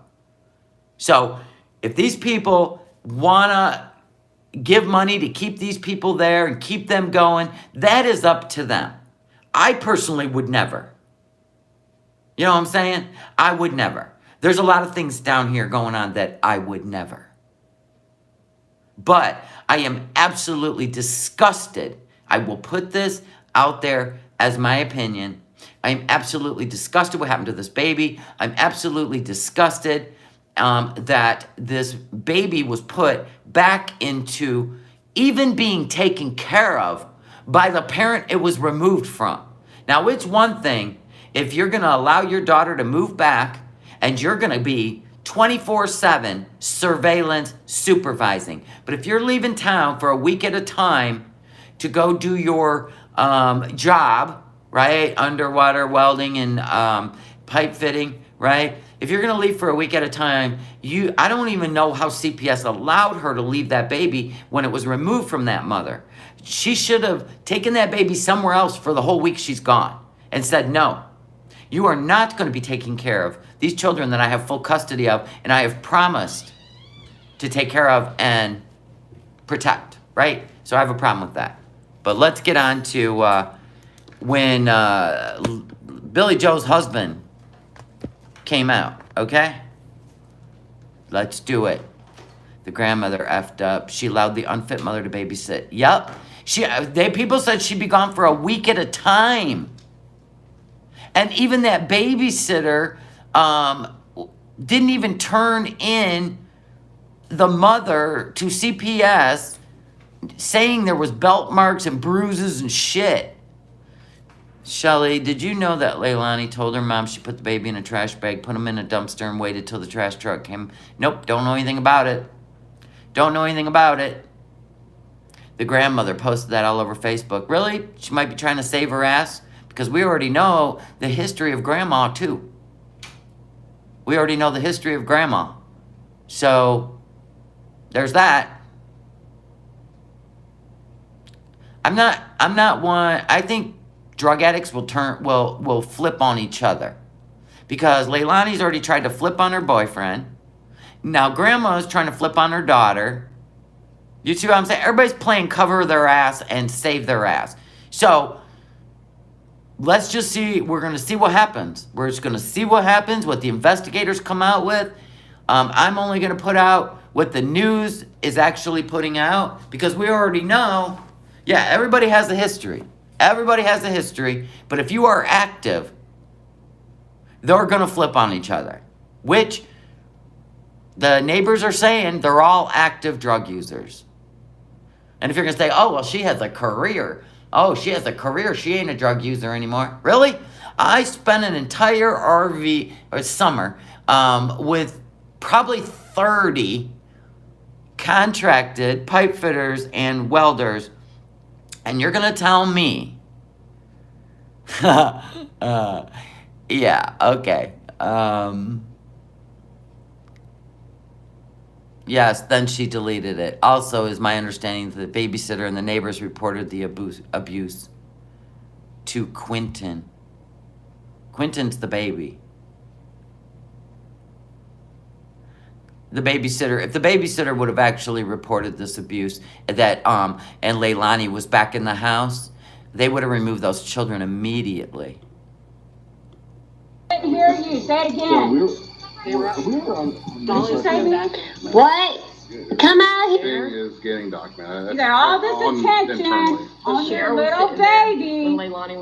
So, if these people want to give money to keep these people there and keep them going, that is up to them. I personally would never. You know what I'm saying? I would never. There's a lot of things down here going on that I would never. But I am absolutely disgusted. I will put this out there as my opinion. I'm absolutely disgusted what happened to this baby. I'm absolutely disgusted that this baby was put back into even being taken care of by the parent it was removed from. Now, it's one thing if you're going to allow your daughter to move back and you're going to be 24/7 surveillance supervising. But if you're leaving town for a week at a time to go do your job, right? Underwater welding and pipe fitting, right? If you're going to leave for a week at a time, I don't even know how CPS allowed her to leave that baby when it was removed from that mother. She should have taken that baby somewhere else for the whole week she's gone and said, no, you are not going to be taking care of these children that I have full custody of and I have promised to take care of and protect, right? So I have a problem with that. But let's get on to when Billy Joe's husband came out, okay? Let's do it. The grandmother effed up. She allowed the unfit mother to babysit. Yup. People said she'd be gone for a week at a time. And even that babysitter didn't even turn in the mother to CPS saying there was belt marks and bruises and shit. Shelly, did you know that Leilani told her mom she put the baby in a trash bag, put him in a dumpster, and waited till the trash truck came? Nope, don't know anything about it. Don't know anything about it. The grandmother posted that all over Facebook. Really? She might be trying to save her ass? Because we already know the history of grandma, too. We already know the history of grandma. So, there's that. I'm not one. I think drug addicts will flip on each other. Because Leilani's already tried to flip on her boyfriend. Now grandma's trying to flip on her daughter. You see what I'm saying? Everybody's playing cover their ass and save their ass. So let's just see. We're going to see what happens. We're just going to see what happens, what the investigators come out with. I'm only going to put out what the news is actually putting out because we already know. Yeah, everybody has a history. Everybody has a history. But if you are active, they're going to flip on each other. Which the neighbors are saying they're all active drug users. And if you're going to say, oh, well, she has a career. Oh, she has a career. She ain't a drug user anymore. Really? I spent an entire RV or summer with probably 30 contracted pipe fitters and welders. And you're going to tell me. Yeah, okay. Yes, then she deleted it. Also, is my understanding that the babysitter and the neighbors reported the abuse to Quentin. Quentin's the baby. The babysitter, if the babysitter would have actually reported this abuse that and Leilani was back in the house, they would have removed those children immediately. I didn't hear you. Say it again. Did you say that? What? Come out here. Is getting documented. You got all this attention on your little baby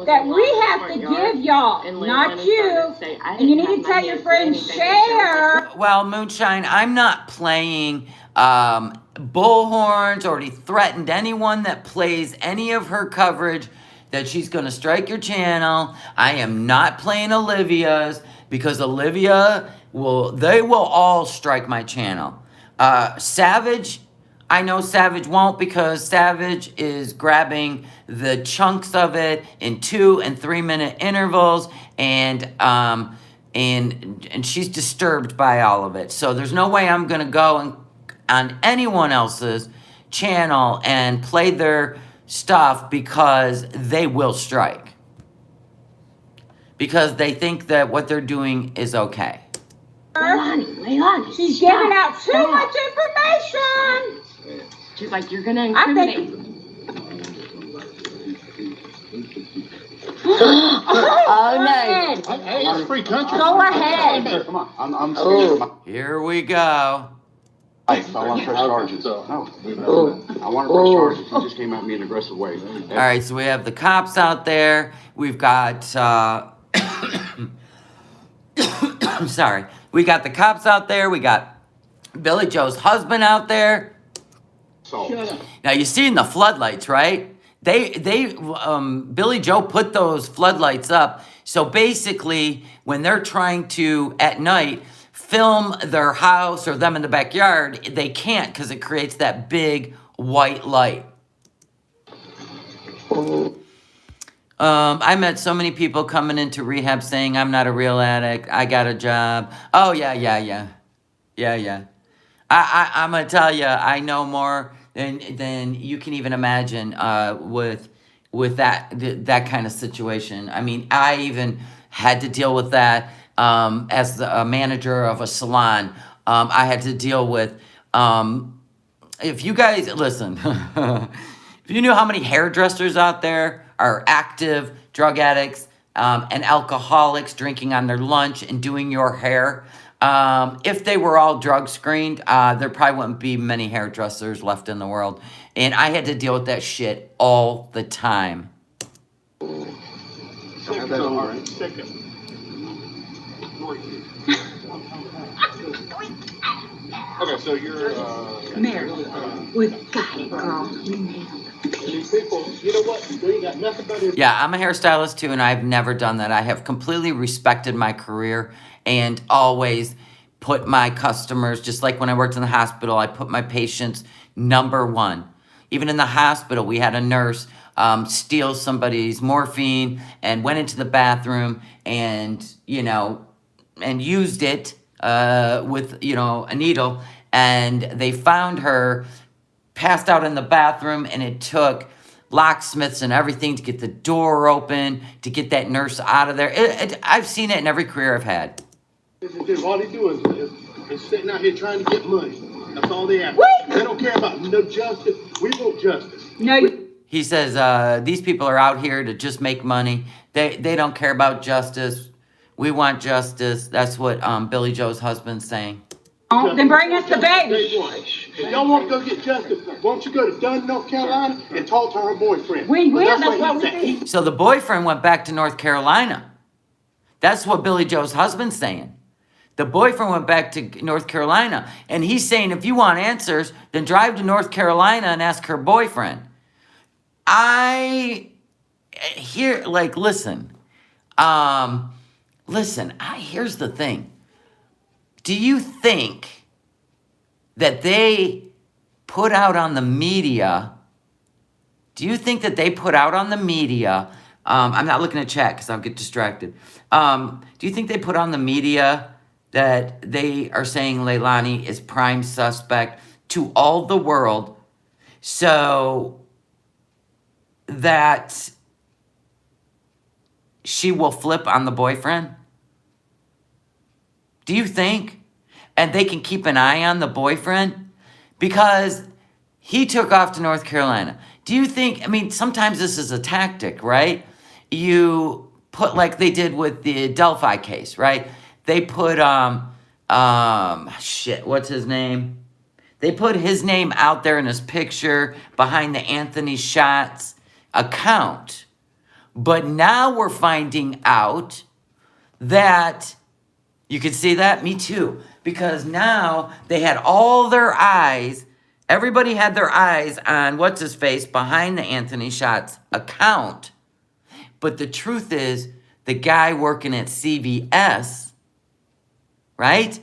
that we have to give y'all, not you. And you need to tell your friends, share. Well, Moonshine, I'm not playing bullhorns. Already threatened anyone that plays any of her coverage that she's going to strike your channel. I am not playing Olivia's because Olivia they will all strike my channel. Savage, I know Savage won't because Savage is grabbing the chunks of it in 2 and 3 minute intervals and she's disturbed by all of it. So there's no way I'm going to go on anyone else's channel and play their stuff because they will strike. Because they think that what they're doing is okay. Leilani, she's giving out too much information. She's like, you're gonna incriminate. Oh no! Hey, it's free country. Go ahead. Come on, I'm scared. Here we go. I want to press charges. No, I want to press charges. He just came at me in an aggressive way. All right, so we have the cops out there. We've got. I'm sorry. We got the cops out there. We got Billy Joe's husband out there. Now you see in the floodlights, right? Billy Joe put those floodlights up. So basically, when they're trying to at night film their house or them in the backyard, they can't because it creates that big white light. I met so many people coming into rehab saying, I'm not a real addict. I got a job. Oh, yeah. I'm going to tell you, I know more than you can even imagine with that kind of situation. I mean, I even had to deal with that as a manager of a salon. I had to deal with, if you guys, listen, if you knew how many hairdressers out there are active drug addicts, and alcoholics drinking on their lunch and doing your hair. If they were all drug screened, there probably wouldn't be many hairdressers left in the world. And I had to deal with that shit all the time. Okay, so you're, Mary, we've got it, girl. these people, you know what? They got nothing better. Yeah, I'm a hairstylist too, and I've never done that. I have completely respected my career and always put my customers, just like when I worked in the hospital, I put my patients number one. Even in the hospital, we had a nurse steal somebody's morphine and went into the bathroom and, and used it with, a needle. And they found her passed out in the bathroom, and it took locksmiths and everything to get the door open, to get that nurse out of there. I've seen it in every career I've had. All they do is sitting out here trying to get money. That's all they ask. They don't care about no justice. We want justice. No. He says, these people are out here to just make money. They don't care about justice. We want justice. That's what Billy Joe's husband's saying. Then bring us the baby. If y'all want to go get justice, why don't you go to Dunn, North Carolina, and talk to her boyfriend? We will. That's That's what what he we said. did. So the boyfriend went back to North Carolina. That's what Billy Joe's husband's saying. The boyfriend went back to North Carolina. And he's saying, if you want answers, then drive to North Carolina and ask her boyfriend. Here's the thing. Do you think that they put out on the media, I'm not looking at chat because I'll get distracted. Do you think they put on the media that they are saying Leilani is prime suspect to all the world so that she will flip on the boyfriend? Do you think? And they can keep an eye on the boyfriend? Because he took off to North Carolina. Do you think, sometimes this is a tactic, right? You put, like they did with the Delphi case, right? They put, what's his name? They put his name out there in his picture behind the Anthony Shots account. But now we're finding out that, you can see that? Me too. Because now they had all their eyes, everybody had their eyes on what's-his-face behind the Anthony Shots account. But the truth is, the guy working at CVS, right?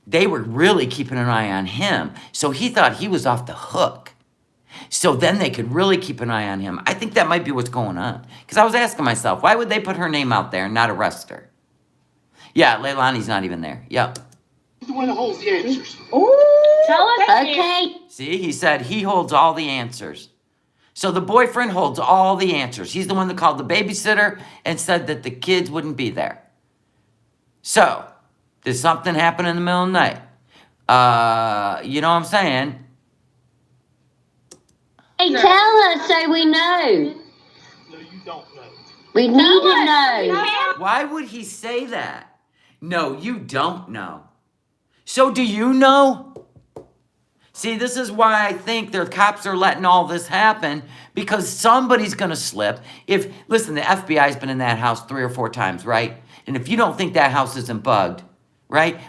They were really keeping an eye on him. So he thought he was off the hook. So then they could really keep an eye on him. I think that might be what's going on. Because I was asking myself, why would they put her name out there and not arrest her? Yeah, Leilani's not even there. Yep. He's the one that holds the answers. Ooh, tell us. Okay. See, he said he holds all the answers. So the boyfriend holds all the answers. He's the one that called the babysitter and said that the kids wouldn't be there. So, did something happen in the middle of the night? You know what I'm saying? Hey, tell us so we know. No, you don't know. We need to know. Why would he say that? No, you don't know. So do you know? See, this is why I think the cops are letting all this happen, because somebody's going to slip. Listen, the FBI's been in that house 3 or 4 times, right? And if you don't think that house isn't bugged, right?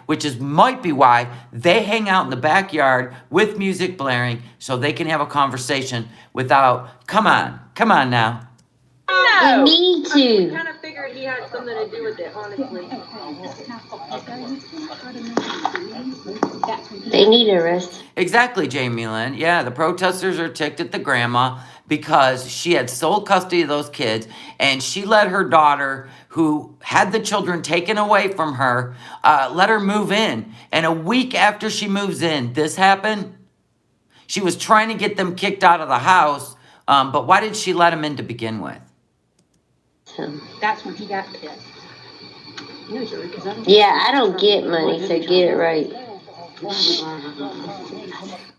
Might be why they hang out in the backyard with music blaring so they can have a conversation without, come on now. We need to. kind of figured he had something to do with it, honestly. They need a rest. Exactly, Jamie Lynn. Yeah, the protesters are ticked at the grandma because she had sole custody of those kids, and she let her daughter, who had the children taken away from her, let her move in. And a week after she moves in, this happened. She was trying to get them kicked out of the house, but why did she let them in to begin with? That's when he got pissed. Yeah, I don't get money, so get it right.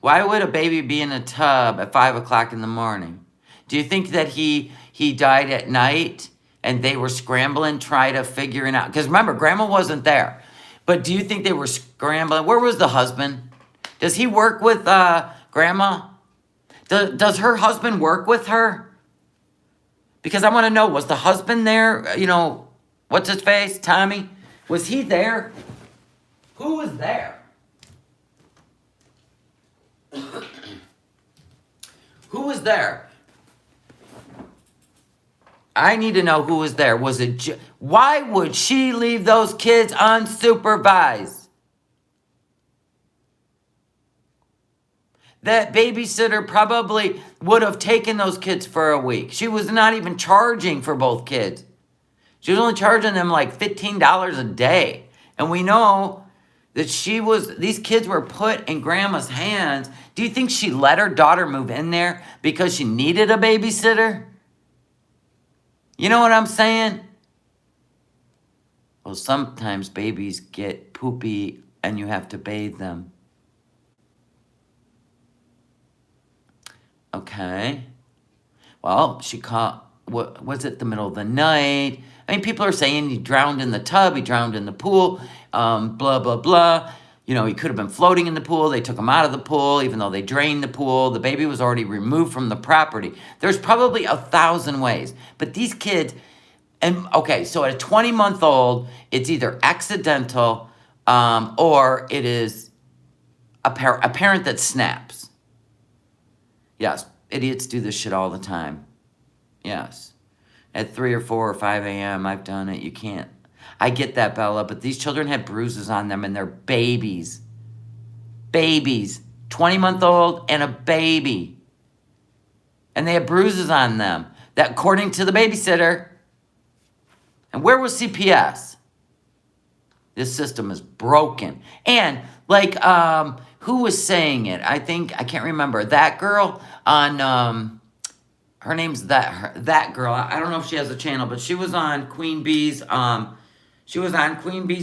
Why would a baby be in a tub at 5 o'clock in the morning? Do you think that he died at night and they were scrambling, trying to figure it out. Because remember, grandma wasn't there. But do you think they were scrambling? Where was the husband? Does he work with grandma? Does her husband work with her? Because I want to know, was the husband there? You know, what's his face? Tommy? Was he there? Who was there? Who was there? I need to know who was there. Was it? Why would she leave those kids unsupervised? That babysitter probably would have taken those kids for a week. She was not even charging for both kids. She was only charging them like $15 a day. And we know that these kids were put in grandma's hands. Do you think she let her daughter move in there because she needed a babysitter? You know what I'm saying? Well, sometimes babies get poopy and you have to bathe them. Okay. Well, she caught, what was it, the middle of the night? I mean, people are saying he drowned in the tub, he drowned in the pool, blah, blah, blah. You know, he could have been floating in the pool. They took him out of the pool, even though they drained the pool. The baby was already removed from the property. There's probably 1,000 ways. But these kids, and okay, so at a 20-month-old, it's either accidental or it is a parent that snaps. Yes, idiots do this shit all the time. Yes. At 3 or 4 or 5 a.m., I've done it. You can't. I get that, Bella, but these children had bruises on them and they're babies. Babies. 20-month-old and a baby. And they had bruises on them. That, according to the babysitter. And where was CPS? This system is broken. And, like, who was saying it? I can't remember. That girl on, her name's that girl. I don't know if she has a channel, but she was on Queen Bee's,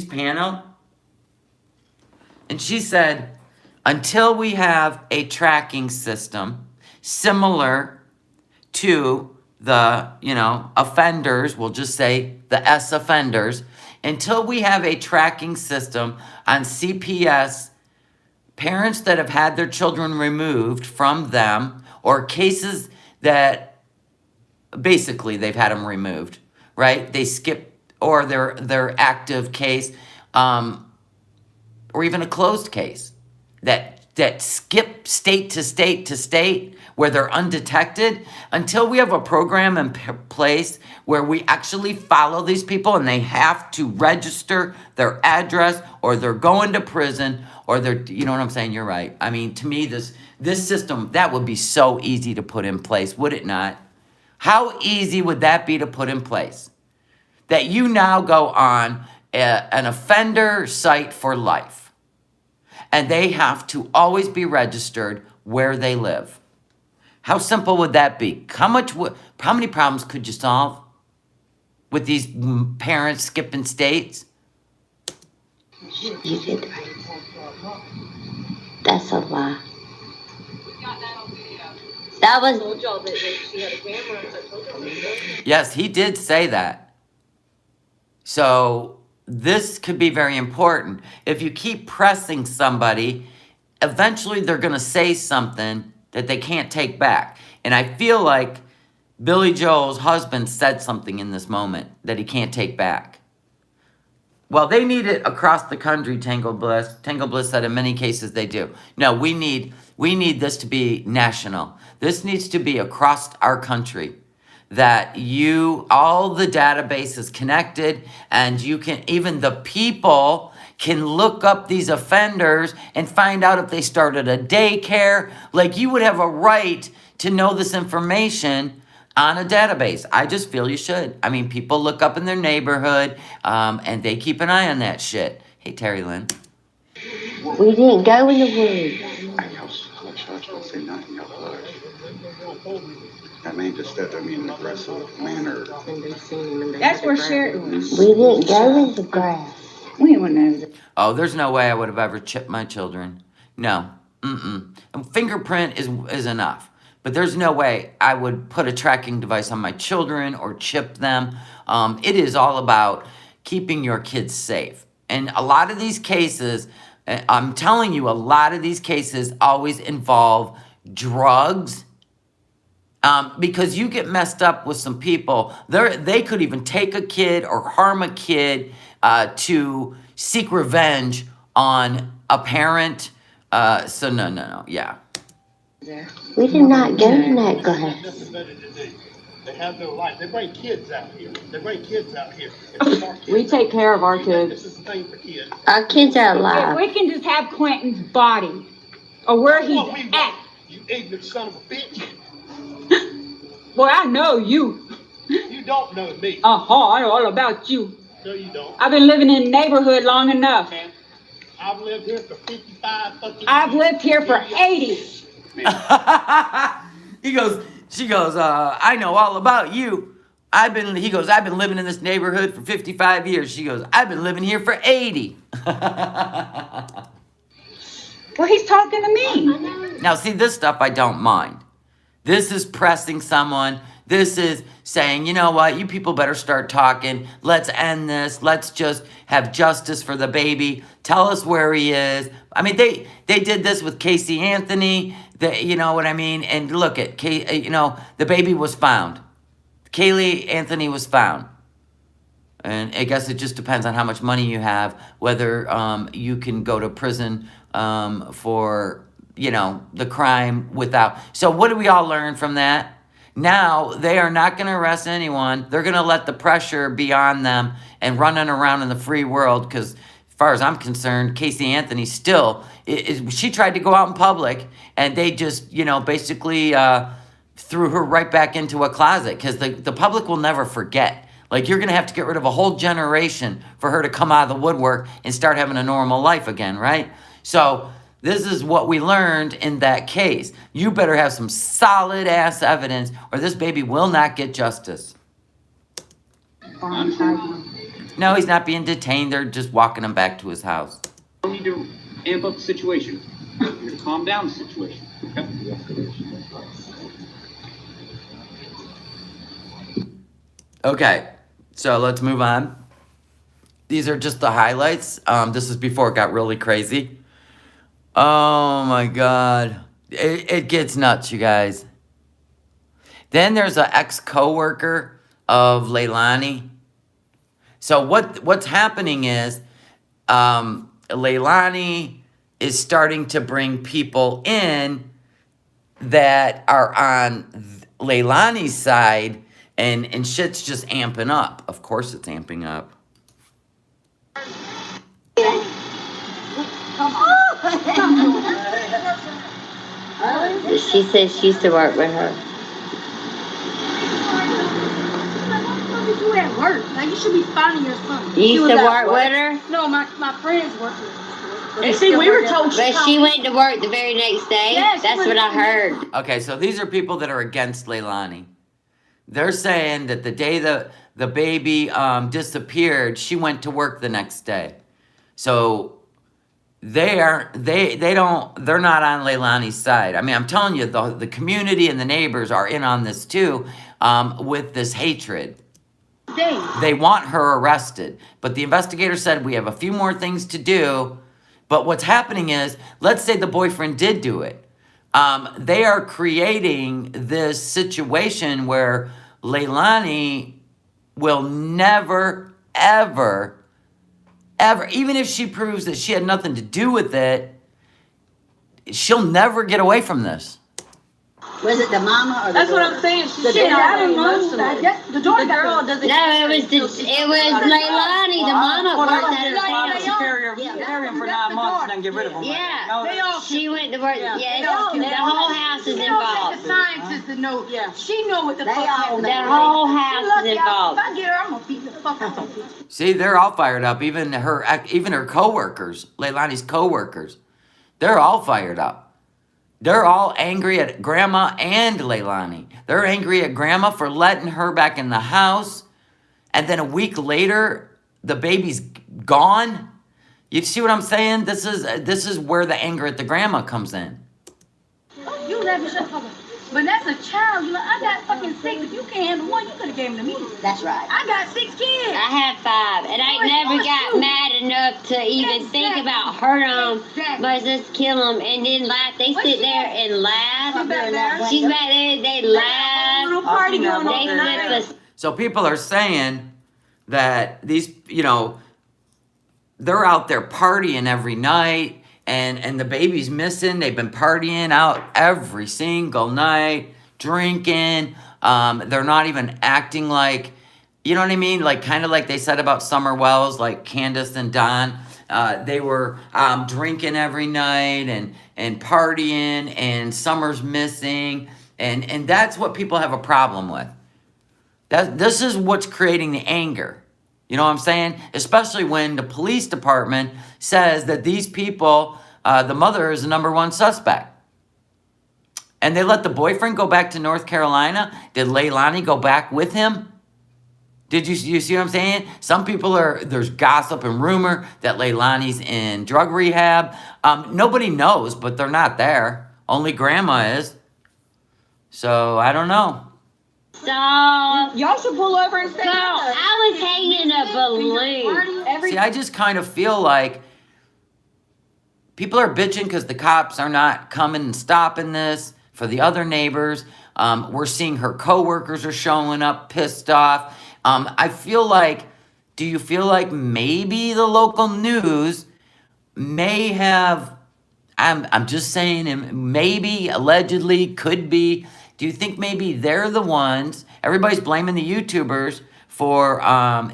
panel. And she said, until we have a tracking system similar to the, offenders, we'll just say the S offenders, until we have a tracking system on CPS, parents that have had their children removed from them, or cases that basically they've had them removed, right? They skip, or their active case, or even a closed case that skip state to state to state where they're undetected, until we have a program in place where we actually follow these people and they have to register their address or they're going to prison or they're, you know what I'm saying? You're right. I mean, to me, this system, that would be so easy to put in place, would it not? How easy would that be to put in place? That you now go on an offender site for life. And they have to always be registered where they live. How simple would that be? How many problems could you solve with these parents skipping states? You did right. That's a lie. That was. Yes, he did say that. So this could be very important. If you keep pressing somebody, eventually they're going to say something that they can't take back. And I feel like Billy Joel's husband said something in this moment that he can't take back. Well, they need it across the country, Tangle Bliss. Tangle Bliss said in many cases they do. No, we need this to be national. This needs to be across our country. That all the database is connected, and you can, even the people can look up these offenders and find out if they started a daycare. Like, you would have a right to know this information on a database. I just feel you should. I mean, people look up in their neighborhood, and they keep an eye on that shit. Hey, Terry Lynn. We didn't go in the woods. I mean, just that, I mean, aggressive manner. That's where Sheridan was. We didn't go in the grass. We went over the... Oh, there's no way I would have ever chipped my children. No. And fingerprint is enough. but there's no way I would put a tracking device on my children or chip them. It is all about keeping your kids safe. And a lot of these cases, I'm telling you, a lot of these cases always involve drugs. Because you get messed up with some people, they could even take a kid or harm a kid to seek revenge on a parent. So no, yeah. We did not go in that grass. Nothing better to do. They have no life. They bring kids out here. We take care of our kids. This is the thing for kids. Our kids are If alive. we can just have Quentin's body, or where he's at. You ignorant son of a bitch. Boy, I know you. You don't know me. I know all about you. No, you don't. I've been living in the neighborhood long enough. Man, I've lived here for 55 fucking years. I've lived here for 80. She goes, I know all about you. I've been living in this neighborhood for 55 years. She goes, I've been living here for 80. Well, he's talking to me. Now, see, this stuff I don't mind. This is pressing someone. This is saying, you know what, you people better start talking. Let's end this. Let's just have justice for the baby. Tell us where he is. I mean, they did this with Casey Anthony. You know what I mean? And look at, the baby was found. Kaylee Anthony was found. And I guess it just depends on how much money you have, whether you can go to prison for, the crime without. So what do we all learn from that? Now, they are not going to arrest anyone. They're going to let the pressure be on them and running around in the free world because, as far as I'm concerned, Casey Anthony still, she tried to go out in public and they just, basically threw her right back into a closet because the public will never forget. Like, you're going to have to get rid of a whole generation for her to come out of the woodwork and start having a normal life again, right? So this is what we learned in that case. You better have some solid ass evidence or this baby will not get justice. No, he's not being detained. They're just walking him back to his house. You need to amp up the situation. You need to calm down the situation. Okay, so let's move on. These are just the highlights. This is before it got really crazy. Oh my God. It gets nuts, you guys. Then there's an ex-coworker of Leilani. So what's happening is Leilani is starting to bring people in that are on Leilani's side and shit's just amping up. Of course it's amping up. She says she used to work with her. You at work. Like, you should be finding your son. You used to work with her? No, my friends work with her. And see, we were told she went to work the very next day. Yes, that's what I heard. Okay, so these are people that are against Leilani. They're saying that the day the baby disappeared, she went to work the next day. So they're not on Leilani's side. I mean, I'm telling you, the community and the neighbors are in on this too, with this hatred. They want her arrested, but the investigator said we have a few more things to do. But what's happening is, let's say the boyfriend did do it. They are creating this situation where Leilani will never, ever, even if she proves that she had nothing to do with it, she'll never get away from this. Was it the mama or the That's daughter? what I'm saying. The Shit, daughter. I don't know. I guess the girl doesn't. No, it was Leilani, the mama worked at her house. Carry him for 9 months and then get rid of him. Yeah, she went to work. Yeah, The whole house is involved. The scientists to know. Yeah, she know what the fuck happened. The whole house is involved. If I get her, I'm gonna beat the fuck out of her. See, they're all fired up. Even her coworkers, Leilani's coworkers, they're all fired up. They're all angry at Grandma and Leilani. They're angry at Grandma for letting her back in the house. And then a week later, the baby's gone. You see what I'm saying? This is where the anger at the grandma comes in. You let me shut up. But that's a child. You know, I got fucking 6. If you can't handle one, you could have gave them to me. That's right. I got 6 kids. I have 5, and I never got mad enough to even think about hurt them, but just kill them and then laugh. They sit there and laugh. She's back there. They laugh. Party going They on. flip us. So people are saying that these, you know, they're out there partying every night, and the baby's missing. They've been partying out every single night, drinking. They're not even acting like, you know what I mean? Like, kind of like they said about Summer Wells, like Candace and Don. They were drinking every night and partying, and Summer's missing. And that's what people have a problem with. This is what's creating the anger. You know what I'm saying? Especially when the police department says that these people, the mother is the #1 suspect. And they let the boyfriend go back to North Carolina. Did Leilani go back with him? Did you see what I'm saying? Some people there's gossip and rumor that Leilani's in drug rehab. Nobody knows, but they're not there. Only grandma is. So, I don't know. So, Y'all should pull over and say, girl, I was hanging a balloon. See, I just kind of feel like people are bitching because the cops are not coming and stopping this for the other neighbors. We're seeing her coworkers are showing up pissed off. I feel like, do you feel like maybe the local news may have, I'm just saying, maybe, allegedly, could be, do you think maybe they're the ones, everybody's blaming the YouTubers for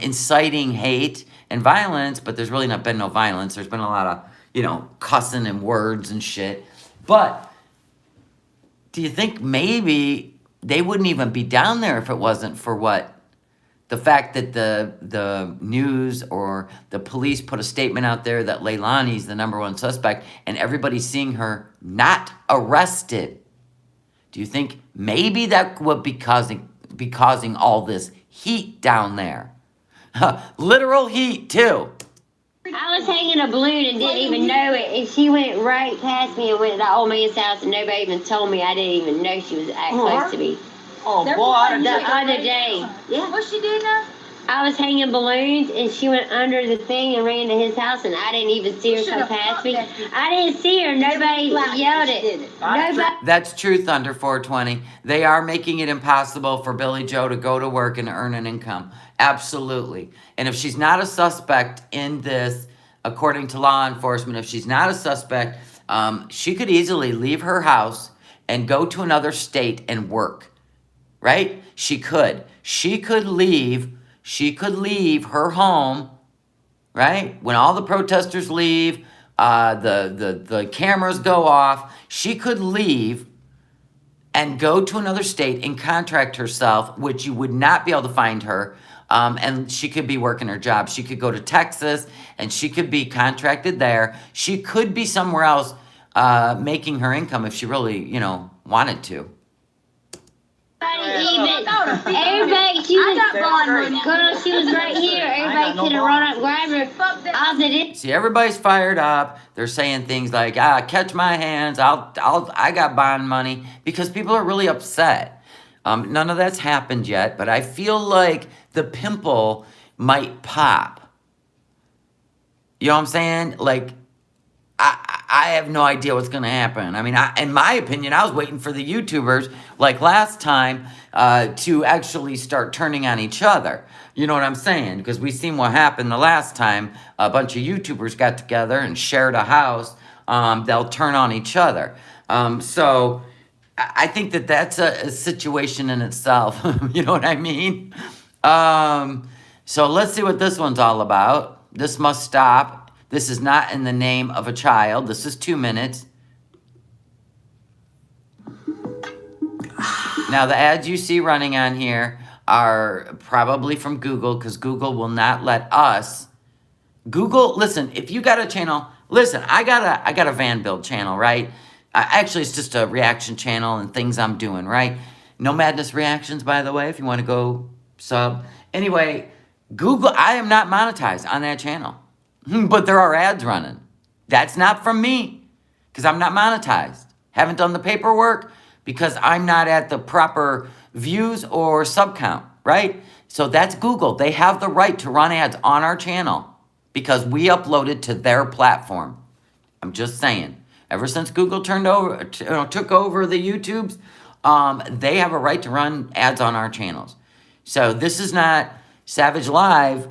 inciting hate and violence, but there's really not been no violence. There's been a lot of, you know, cussing and words and shit. But do you think maybe they wouldn't even be down there if it wasn't for what? The fact that the news or the police put a statement out there that Leilani's the #1 suspect and everybody's seeing her not arrested. Do you think maybe that would be causing all this heat down there? Literal heat, too. I was hanging a balloon and didn't even know it, and she went right past me and went to the old man's house, and nobody even told me. I didn't even know she was that close to me. Oh, boy, the other day. Yeah. What she did now? I was hanging balloons, and she went under the thing and ran to his house, and I didn't even see her come past me. I didn't see her. Nobody yelled it. Nobody. That's true, Thunder 420. They are making it impossible for Billy Joe to go to work and earn an income. Absolutely. And if she's not a suspect in this, according to law enforcement, if she's not a suspect, she could easily leave her house and go to another state and work. Right? She could. She could leave her home, right? When all the protesters leave, the cameras go off, she could leave and go to another state and contract herself, which you would not be able to find her, and she could be working her job. She could go to Texas, and she could be contracted there. She could be somewhere else making her income if she really, you know, wanted to. Everybody, she was right here. Everybody could have run up and grabbed her. I was at it. See, everybody's fired up. They're saying things like, catch my hands. I got bond money, because people are really upset. None of that's happened yet, but I feel like the pimple might pop. You know what I'm saying? Like, I have no idea what's going to happen. I mean, in my opinion, I was waiting for the YouTubers, like last time, to actually start turning on each other. You know what I'm saying? Because we seen what happened the last time. A bunch of YouTubers got together and shared a house. They'll turn on each other. So I think that that's a situation in itself. You know what I mean? So let's see what this one's all about. This must stop. This is not in the name of a child. This is 2 minutes. Now, the ads you see running on here are probably from Google, because Google will not let us. Google, listen, if you got a channel, listen, I got a van build channel, right? Actually, it's just a reaction channel and things I'm doing, right? No Madness Reactions, by the way, if you want to go sub. Anyway, Google, I am not monetized on that channel. But there are ads running. That's not from me, because I'm not monetized. Haven't done the paperwork, because I'm not at the proper views or sub count, right? So that's Google. They have the right to run ads on our channel because we uploaded to their platform. I'm just saying. Ever since Google took over the YouTubes, they have a right to run ads on our channels. So this is not Savage Live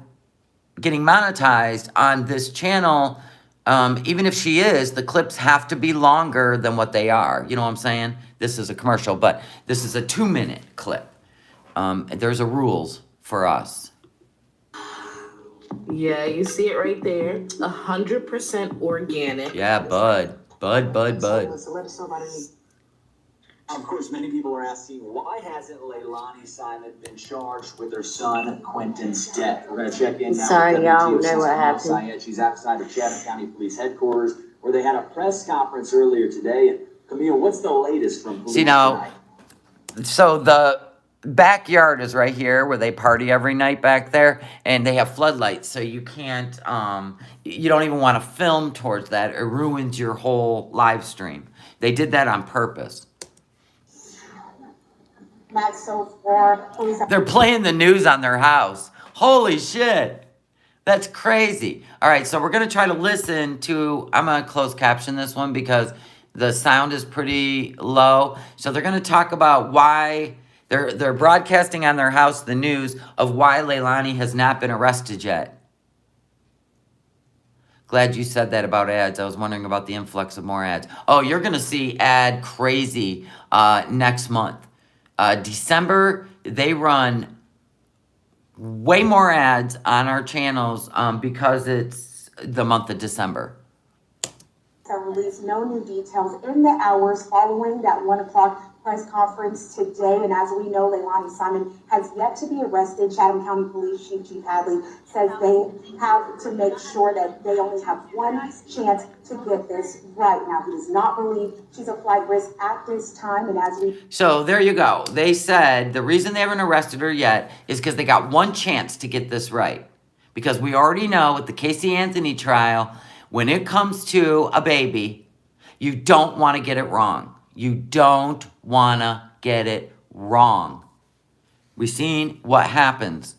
getting monetized on this channel. Even if she is, the clips have to be longer than what they are. You know what I'm saying? This is a commercial, but this is a 2-minute clip. There's a rules for us. Yeah, you see it right there. 100% organic. Yeah, bud. Of course, many people are asking, why hasn't Leilani Simon been charged with her son Quentin's death? We're going to check in now. Sorry, with y'all, WTOC's know what Camille happened. Syed. She's outside of Chatham County Police Headquarters, where they had a press conference earlier today. And Camille, what's the latest from police tonight? So the backyard is right here where they party every night back there, and they have floodlights, so you can't, you don't even want to film towards that. It ruins your whole live stream. They did that on purpose. They're playing the news on their house. Holy shit. That's crazy. All right, so we're going to try to listen to, I'm going to close caption this one because the sound is pretty low. So they're going to talk about why they're broadcasting on their house the news of why Leilani has not been arrested yet. Glad you said that about ads. I was wondering about the influx of more ads. Oh, you're going to see ad crazy next month. December, they run way more ads on our channels because it's the month of December. Released no new details in the hours following that 1 o'clock press conference today. And as we know, Leilani Simon has yet to be arrested. Chatham County Police Chief Hadley says they have to make sure that they only have one chance to get this right. Now, he does not believe she's a flight risk at this time. And as we... So there you go. They said the reason they haven't arrested her yet is because they got one chance to get this right. Because we already know with the Casey Anthony trial, when it comes to a baby, you don't want to get it wrong. You don't want to get it wrong. We've seen what happens.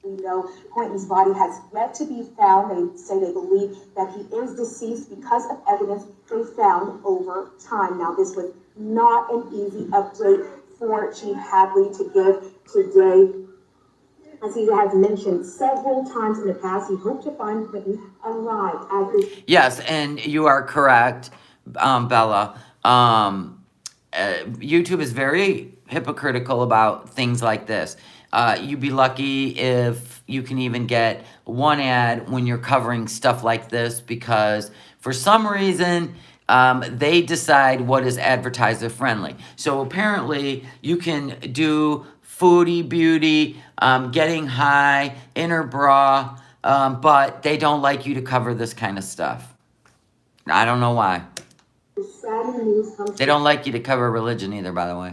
We know Quentin's body has yet to be found. They say they believe that he is deceased because of evidence they found over time. Now, this was not an easy update for Chief Hadley to give today. As he has mentioned several times in the past, he hoped to find Quentin alive. Yes, and you are correct, Bella. YouTube is very hypocritical about things like this. You'd be lucky if you can even get one ad when you're covering stuff like this because for some reason, they decide what is advertiser friendly. So apparently you can do foodie, beauty, getting high, inner bra, but they don't like you to cover this kind of stuff. I don't know why. They don't like you to cover religion either, by the way.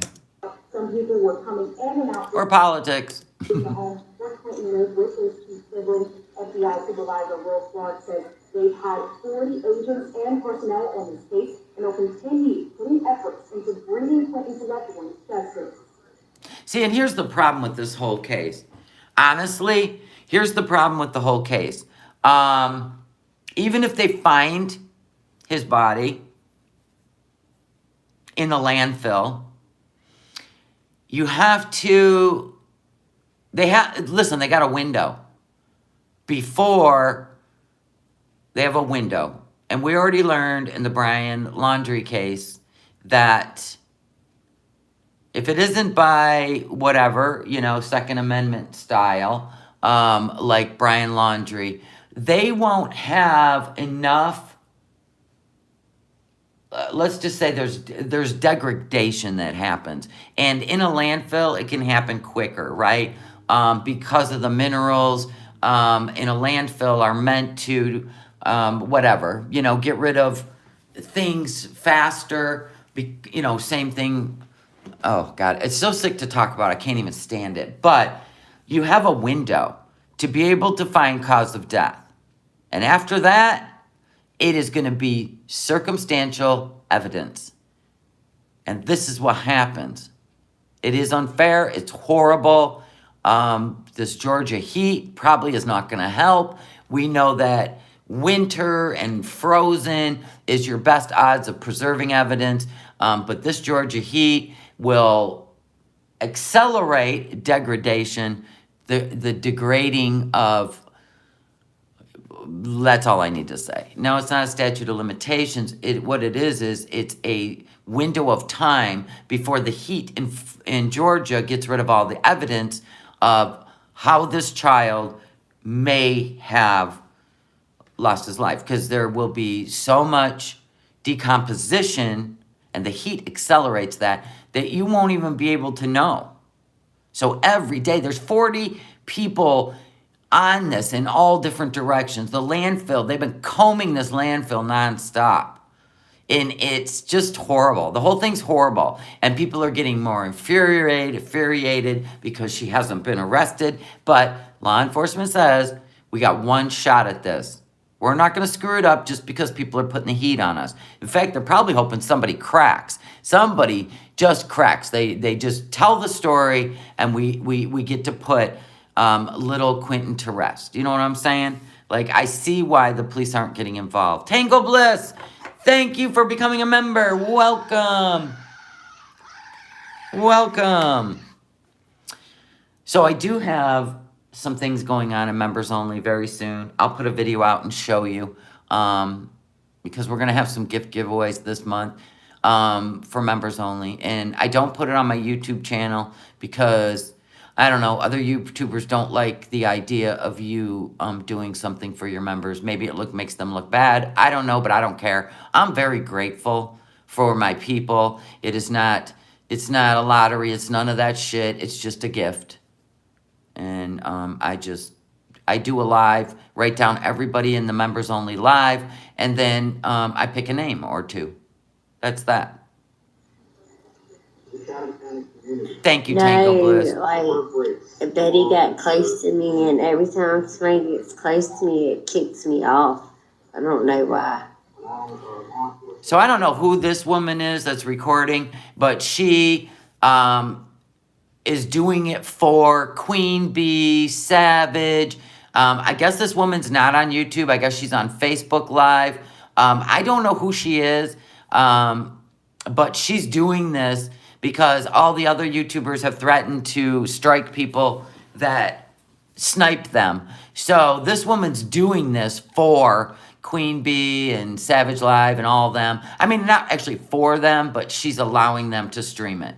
Some people were coming in and out. Or politics. The home where Quentin lived with his two siblings. FBI Supervisor Will Clark says they've had 40 agents and personnel on this case and will continue putting efforts into bringing Quentin's loved ones justice. See, and here's the problem with this whole case. Honestly, here's the problem with the whole case. Even if they find his body in the landfill, you have to, they got a window. Before, they have a window. And we already learned in the Brian Laundrie case that if it isn't by whatever, Second Amendment style, like Brian Laundrie, they won't have enough. Let's just say there's degradation that happens. And in a landfill, it can happen quicker, right? Because of the minerals in a landfill are meant to, get rid of things faster. Same thing. Oh, God, it's so sick to talk about. I can't even stand it. But you have a window to be able to find cause of death. And after that, it is going to be circumstantial evidence. And this is what happens. It is unfair. It's horrible. This Georgia heat probably is not going to help. We know that winter and frozen is your best odds of preserving evidence. But this Georgia heat will accelerate degradation, the degrading of, that's all I need to say. No, it's not a statute of limitations. What it is it's a window of time before the heat in Georgia gets rid of all the evidence of how this child may have lost his life, because there will be so much decomposition and the heat accelerates that you won't even be able to know. So every day there's 40 people on this in all different directions. The landfill, they've been combing this landfill nonstop. And it's just horrible. The whole thing's horrible. And people are getting more infuriated because she hasn't been arrested. But law enforcement says, we got one shot at this. We're not going to screw it up just because people are putting the heat on us. In fact, they're probably hoping somebody cracks. Somebody just cracks. They just tell the story, and we get to put little Quentin to rest. You know what I'm saying? Like, I see why the police aren't getting involved. Tango Bliss, thank you for becoming a member. Welcome. Welcome. So I do have some things going on in members only very soon. I'll put a video out and show you, because we're going to have some gift giveaways this month for members only. And I don't put it on my YouTube channel because, I don't know, other YouTubers don't like the idea of you doing something for your members. Maybe it makes them look bad. I don't know, but I don't care. I'm very grateful for my people. It's not a lottery. It's none of that shit. It's just a gift. And I do a live, write down everybody in the members only live, and then I pick a name or two. That's that. Thank you, Tango Bliss. Like, Betty got close to me, and every time somebody gets close to me, it kicks me off. I don't know why. So I don't know who this woman is that's recording, but she is doing it for Queen Bee, Savage. I guess this woman's not on YouTube. I guess she's on Facebook Live. I don't know who she is, but she's doing this because all the other YouTubers have threatened to strike people that snipe them. So this woman's doing this for Queen Bee and Savage Live and all of them. I mean, not actually for them, but she's allowing them to stream it.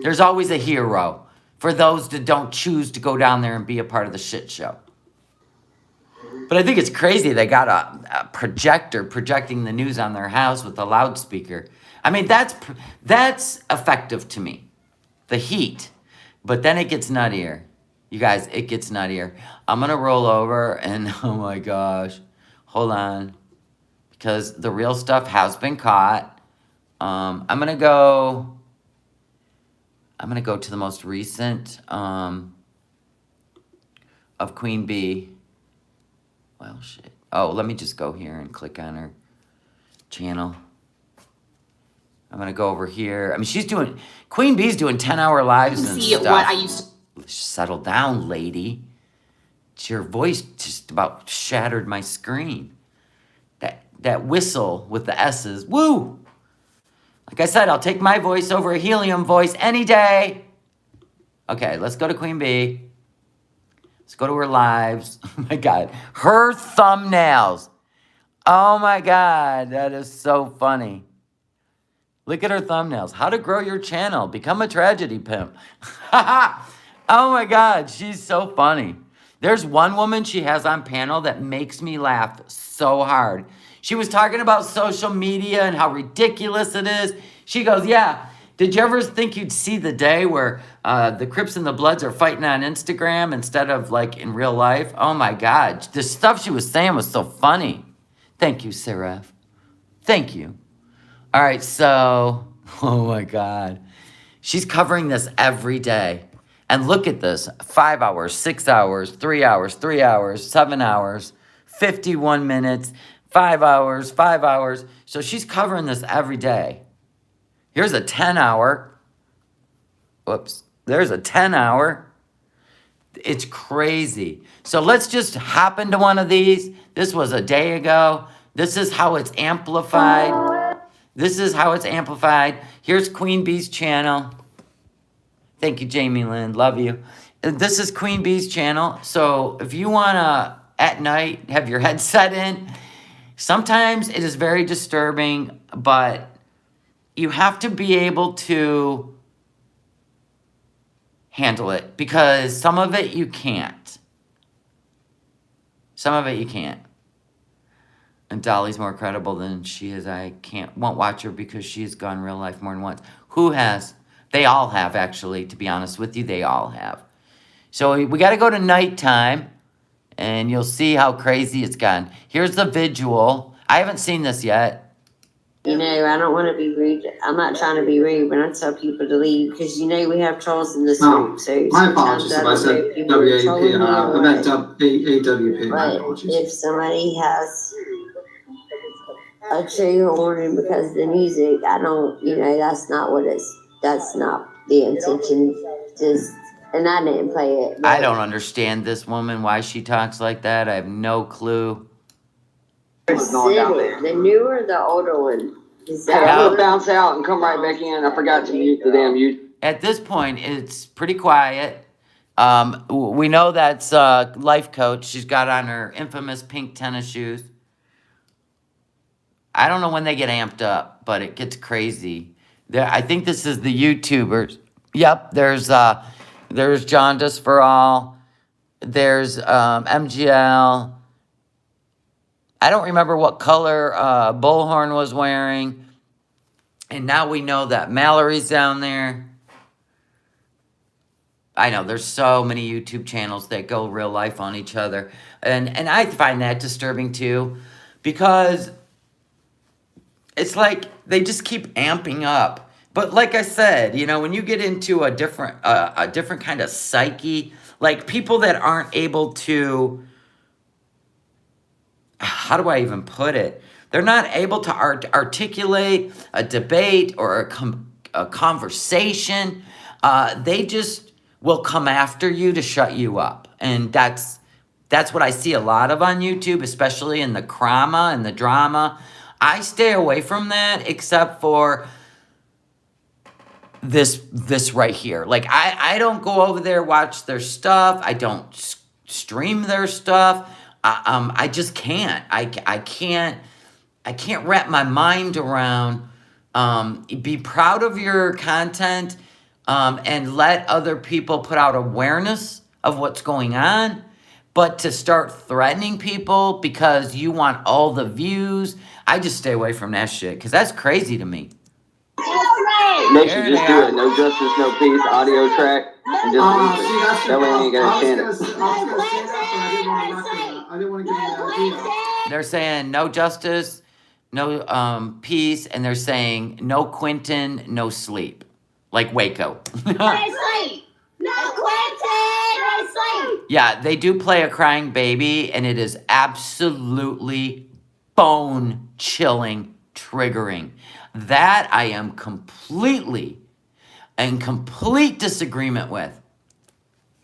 There's always a hero for those that don't choose to go down there and be a part of the shit show. But I think it's crazy they got a projector projecting the news on their house with a loudspeaker. I mean, that's effective to me. The heat. But then it gets nuttier. You guys, it gets nuttier. I'm going to roll over and, oh my gosh, hold on. Because the real stuff has been caught. I'm going to go to the most recent of Queen Bee. Well, shit. Oh, let me just go here and click on her channel. I'm going to go over here. I mean, Queen Bee's doing 10-hour lives and stuff. What I used to... Settle down, lady. Your voice just about shattered my screen. That whistle with the S's. Woo! Like I said, I'll take my voice over a helium voice any day. Okay, let's go to Queen Bee. Let's go to her lives. Oh my God. Her thumbnails. Oh my God. That is so funny. Look at her thumbnails. How to grow your channel. Become a tragedy pimp. Oh my God. She's so funny. There's one woman she has on panel that makes me laugh so hard. She was talking about social media and how ridiculous it is. She goes, yeah, did you ever think you'd see the day where the Crips and the Bloods are fighting on Instagram instead of like in real life? Oh my God. The stuff she was saying was so funny. Thank you, Seraph. Thank you. All right, so, oh my God. She's covering this every day. And look at this, 5 hours, 6 hours, 3 hours, 3 hours, 7 hours, 51 minutes, 5 hours, 5 hours. So she's covering this every day. Here's a 10-hour. Whoops. There's a 10-hour. It's crazy. So let's just hop into one of these. This was a day ago. This is how it's amplified. This is how it's amplified. Here's Queen Bee's channel. Thank you, Jamie Lynn. Love you. This is Queen Bee's channel. So if you want to, at night, have your headset in, sometimes it is very disturbing, but you have to be able to handle it because some of it you can't. Some of it you can't. And Dolly's more credible than she is. I won't watch her because she's gone real life more than once. Who has? They all have, actually, to be honest with you. They all have. So we got to go to nighttime, and you'll see how crazy it's gone. Here's the visual. I haven't seen this yet. You know, I don't want to be rude. I'm not trying to be rude when I tell people to leave because, you know, we have trolls in this group. So my apologies if I said WAP. I meant AWP. My apologies. If somebody has a trigger warning because of the music, I don't, you know, that's not the intention. And I didn't play it. I don't understand this woman, why she talks like that. I have no clue. The newer, the older one. I'm gonna bounce out and come right back in. I forgot to mute the damn mute. At this point, it's pretty quiet. We know that's life coach. She's got on her infamous pink tennis shoes. I don't know when they get amped up, but it gets crazy. I think this is the YouTubers. Yep, there's Jaundice for All. There's MGL. I don't remember what color Bullhorn was wearing. And now we know that Mallory's down there. I know, there's so many YouTube channels that go real life on each other. And I find that disturbing too. Because it's like they just keep amping up. But like I said, you know, when you get into a different kind of psyche, like people that aren't able to... How do I even put it? They're not able to articulate a debate or a conversation. They just will come after you to shut you up. And that's what I see a lot of on YouTube, especially in the crama and the drama. I stay away from that except for this right here. Like, I don't go over there, watch their stuff. I don't stream their stuff. I just can't. I can't wrap my mind around. Be proud of your content, and let other people put out awareness of what's going on. But to start threatening people because you want all the views, I just stay away from that shit because that's crazy to me. They should just do it. No justice, no peace. Audio track. And just that way you ain't gonna stand it. I didn't want to give you the idea. They're saying no justice, no peace, and they're saying no Quentin, no sleep. Like Waco. No sleep! No Quentin! No sleep! Yeah, they do play a crying baby, and it is absolutely bone-chilling, triggering. That I am completely in complete disagreement with.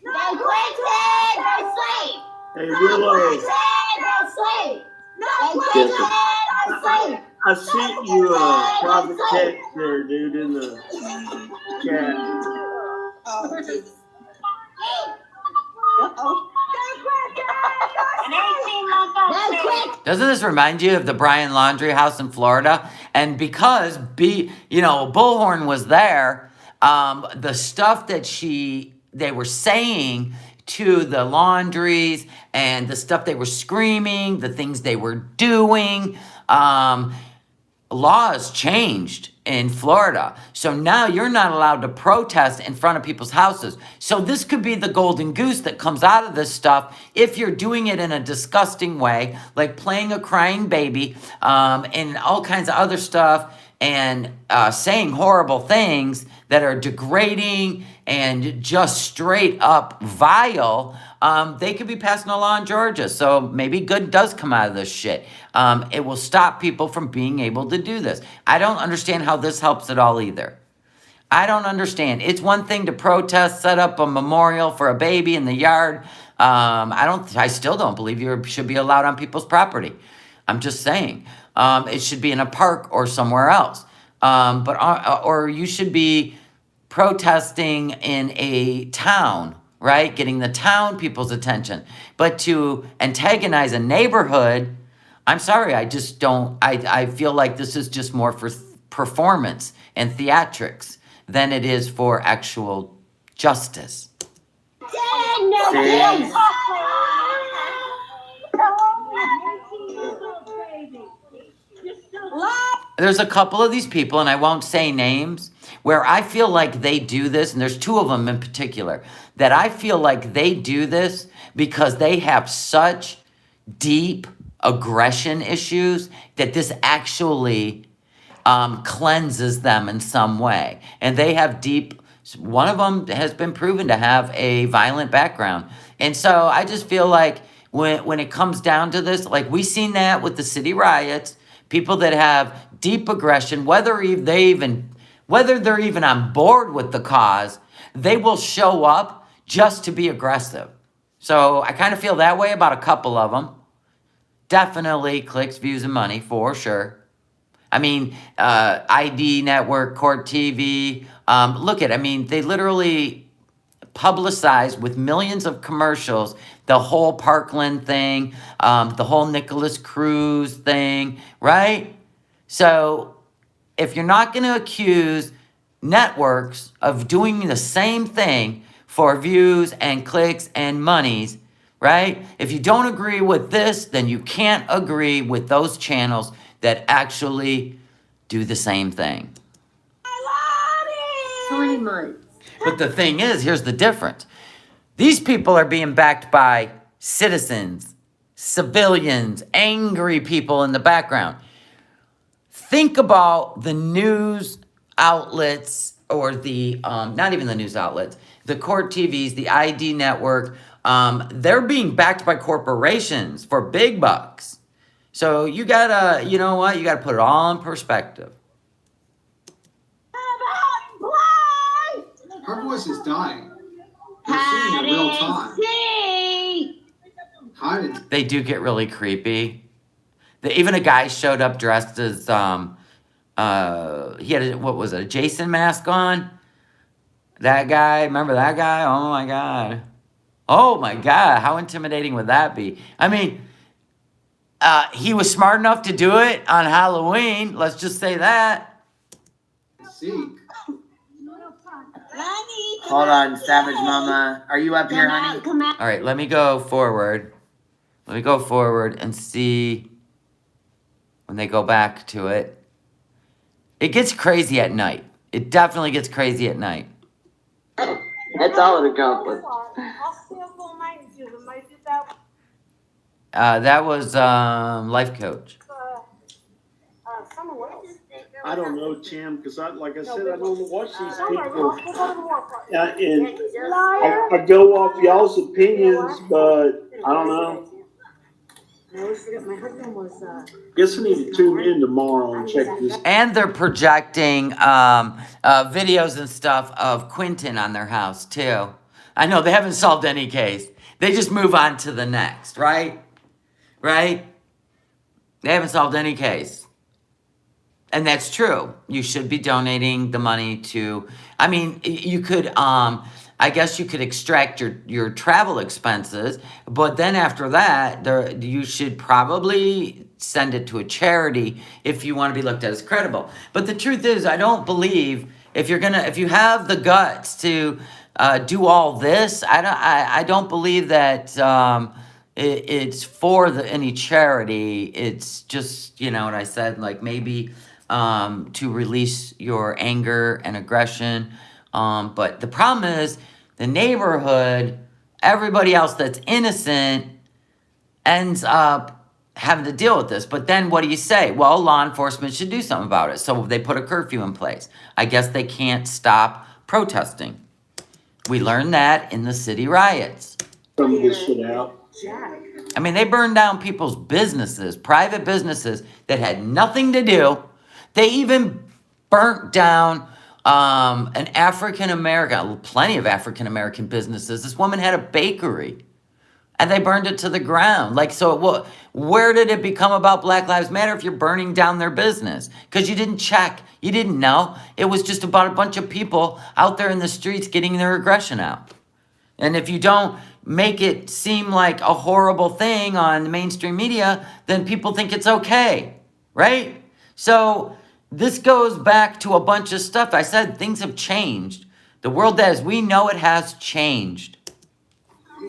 No Quentin! No sleep! Hey, No Willow. Quentin! No sleep! No Quentin! No sleep! I sent you a private text there, dude, in the chat. Doesn't this remind you of the Brian Laundrie house in Florida? And because Bullhorn was there, the stuff that they were saying to the laundries and the stuff they were screaming, the things they were doing, laws changed in Florida. So now you're not allowed to protest in front of people's houses. So this could be the golden goose that comes out of this stuff if you're doing it in a disgusting way, like playing a crying baby, and all kinds of other stuff, and saying horrible things that are degrading and just straight up vile, they could be passing a law in Georgia. So maybe good does come out of this shit. It will stop people from being able to do this. I don't understand how this helps at all either. I don't understand. It's one thing to protest, set up a memorial for a baby in the yard. I still don't believe you should be allowed on people's property. I'm just saying. It should be in a park or somewhere else. Or you should be protesting in a town, right? Getting the town people's attention. But to antagonize a neighborhood, I'm sorry, I just don't, I feel like this is just more for performance and theatrics than it is for actual justice. There's a couple of these people, and I won't say names, where I feel like they do this, and there's two of them in particular, that I feel like they do this because they have such deep aggression issues that this actually cleanses them in some way. And they have one of them has been proven to have a violent background. And so I just feel like when it comes down to this, like we seen that with the city riots, people that have deep aggression, whether they're even on board with the cause, they will show up just to be aggressive. So I kind of feel that way about a couple of them. Definitely clicks, views, and money, for sure. I mean, ID Network, Court TV, they literally publicized with millions of commercials the whole Parkland thing, the whole Nicholas Cruz thing, right? So if you're not going to accuse networks of doing the same thing for views and clicks and monies, right? If you don't agree with this, then you can't agree with those channels that actually do the same thing. So many months. But the thing is, here's the difference. These people are being backed by citizens, civilians, angry people in the background. Think about the news outlets or not even the news outlets, the court TVs, the ID Network. They're being backed by corporations for big bucks. So you gotta, you know what? You gotta put it all in perspective. Her voice is dying. You're seeing it real time. They do get really creepy. Even a guy showed up dressed as, he had a Jason mask on? That guy, remember that guy? Oh my God. Oh my God, how intimidating would that be? I mean, he was smart enough to do it on Halloween. Let's just say that. Hold on, Savage Mama. Are you up here, honey? All right, let me go forward. Let me go forward and see when they go back to it. It gets crazy at night. It definitely gets crazy at night. That's all it accomplished. That was life coach. I don't know, Tim, because like I said, I don't watch these people. And I go off y'all's opinions, but I don't know. Guess I need to tune in tomorrow and check this. And they're projecting videos and stuff of Quentin on their house, too. I know they haven't solved any case. They just move on to the next, right? Right? They haven't solved any case. And that's true. You should be donating the money to, I mean, you could, I guess you could extract your travel expenses, but then after that, you should probably send it to a charity if you want to be looked at as credible. But the truth is, I don't believe if you have the guts to do all this, I don't believe that it's for any charity. It's just, you know what I said, like maybe to release your anger and aggression. But the problem is the neighborhood, everybody else that's innocent ends up having to deal with this. But then what do you say? Well, law enforcement should do something about it. So they put a curfew in place. I guess they can't stop protesting. We learned that in the city riots. Some of this shit out. I mean, they burned down people's businesses, private businesses that had nothing to do. They even burnt down an African-American, plenty of African-American businesses. This woman had a bakery, and they burned it to the ground. Like, so where did it become about Black Lives Matter if you're burning down their business? Because you didn't check. You didn't know. It was just about a bunch of people out there in the streets getting their aggression out. And if you don't make it seem like a horrible thing on the mainstream media, then people think it's okay, right? So this goes back to a bunch of stuff. I said things have changed. The world as we know it has changed.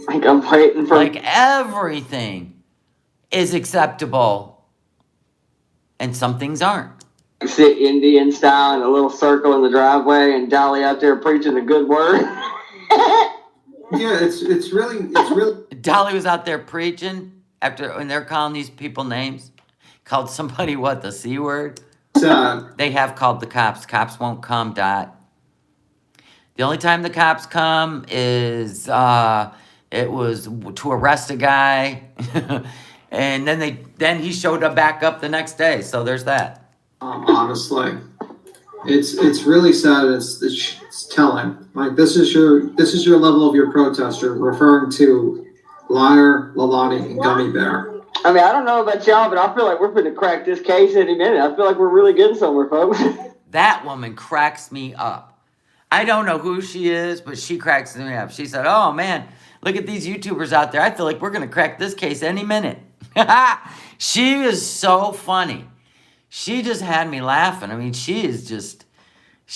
Like I'm waiting for. Like everything is acceptable, and some things aren't. Sit Indian style in a little circle in the driveway, and Dolly out there preaching the good word. Yeah, it's really. Dolly was out there preaching after when they're calling these people names. Called somebody what, the C word? They have called the cops. Cops won't come, Dot. The only time the cops come is it was to arrest a guy, and then he showed up back up the next day. So there's that. Honestly, it's really sad. It's telling. Like this is your level of your protester referring to liar, Lalani, and Gummy Bear. I mean, I don't know about y'all, but I feel like we're going to crack this case any minute. I feel like we're really getting somewhere, folks. That woman cracks me up. I don't know who she is, but she cracks me up. She said, oh man, look at these YouTubers out there. I feel like we're going to crack this case any minute. She is so funny. She just had me laughing. I mean, she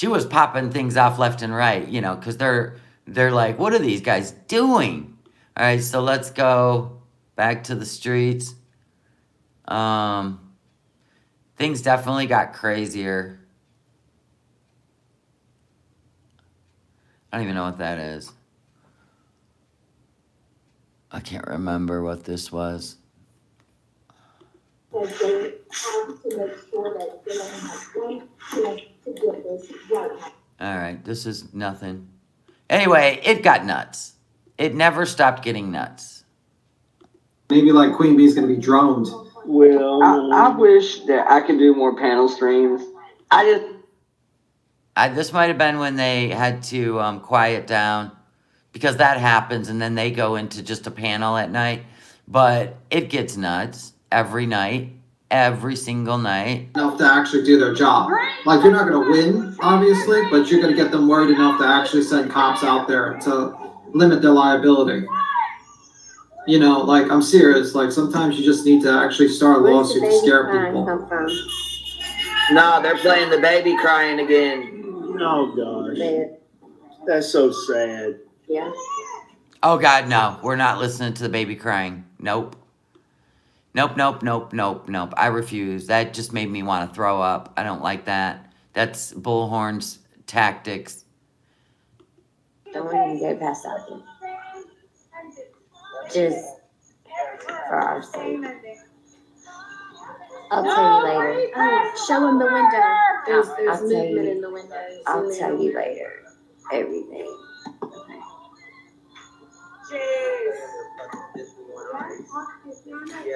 was popping things off left and right, you know, because they're like, what are these guys doing? All right, so let's go back to the streets. Things definitely got crazier. I don't even know what that is. I can't remember what this was. All right, this is nothing. Anyway, it got nuts. It never stopped getting nuts. Maybe like Queen Bee's gonna be droned. Well, I wish that I could do more panel streams. This might have been when they had to quiet down, because that happens, and then they go into just a panel at night. But it gets nuts every night, every single night. Enough to actually do their job. Like, you're not gonna win, obviously, but you're gonna get them worried enough to actually send cops out there to limit their liability. You know, like, I'm serious. Like, sometimes you just need to actually start a lawsuit to scare people. No, they're playing the baby crying again. Oh gosh, that's so sad. Yeah. Oh God, no. We're not listening to the baby crying. Nope. Nope. I refuse. That just made me want to throw up. I don't like that. That's Bullhorn's tactics. Don't even get past that. Just for our sake. I'll tell you later. Show him the window. There's I'll movement in the window. I'll tell you later. Everything.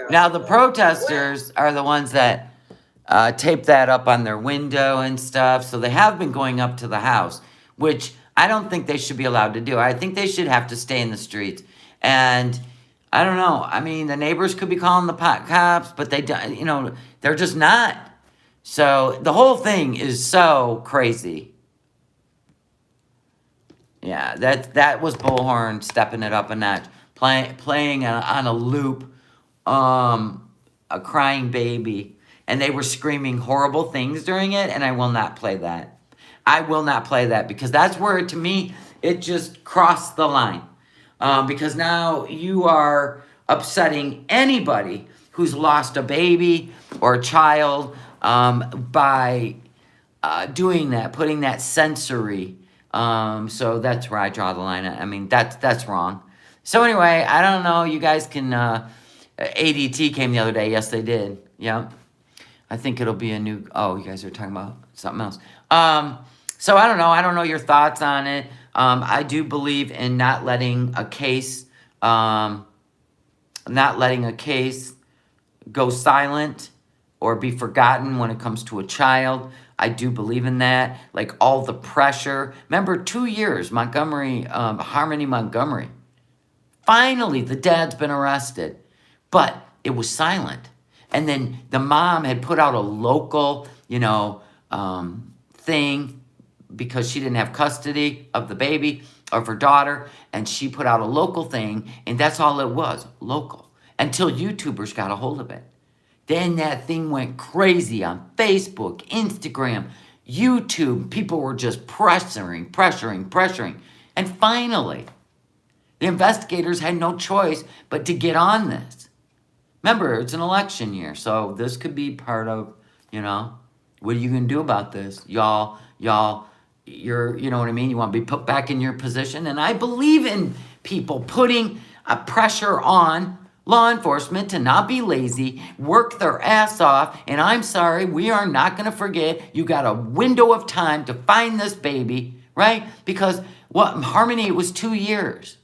Now, the protesters are the ones that tape that up on their window and stuff. So they have been going up to the house, which I don't think they should be allowed to do. I think they should have to stay in the streets. And I don't know. I mean, the neighbors could be calling the cops, but they don't, you know, they're just not. So the whole thing is so crazy. Yeah, that was Bullhorn stepping it up a notch, playing on a loop, a crying baby, and they were screaming horrible things during it, and I will not play that. I will not play that, because that's where, to me, it just crossed the line. Because now you are upsetting anybody who's lost a baby or a child by doing that, putting that sensory. So that's where I draw the line. I mean, that's wrong. So anyway, I don't know. You guys can, ADT came the other day. Yes, they did. Yeah. I think it'll be a new, oh, you guys are talking about something else. So I don't know. I don't know your thoughts on it. I do believe in not letting a case go silent or be forgotten when it comes to a child. I do believe in that. Like all the pressure. Remember, 2 years, Harmony Montgomery. Finally, the dad's been arrested, but it was silent. And then the mom had put out a local, thing because she didn't have custody of the baby of her daughter, and she put out a local thing, and that's all it was, local, until YouTubers got a hold of it. Then that thing went crazy on Facebook, Instagram, YouTube. People were just pressuring. And finally, the investigators had no choice but to get on this. Remember, it's an election year, so this could be part of, what are you going to do about this? Y'all, you're, you know what I mean? You want to be put back in your position? And I believe in people putting a pressure on law enforcement to not be lazy, work their ass off, and I'm sorry, we are not going to forget. You got a window of time to find this baby, right? Because Harmony, it was 2 years.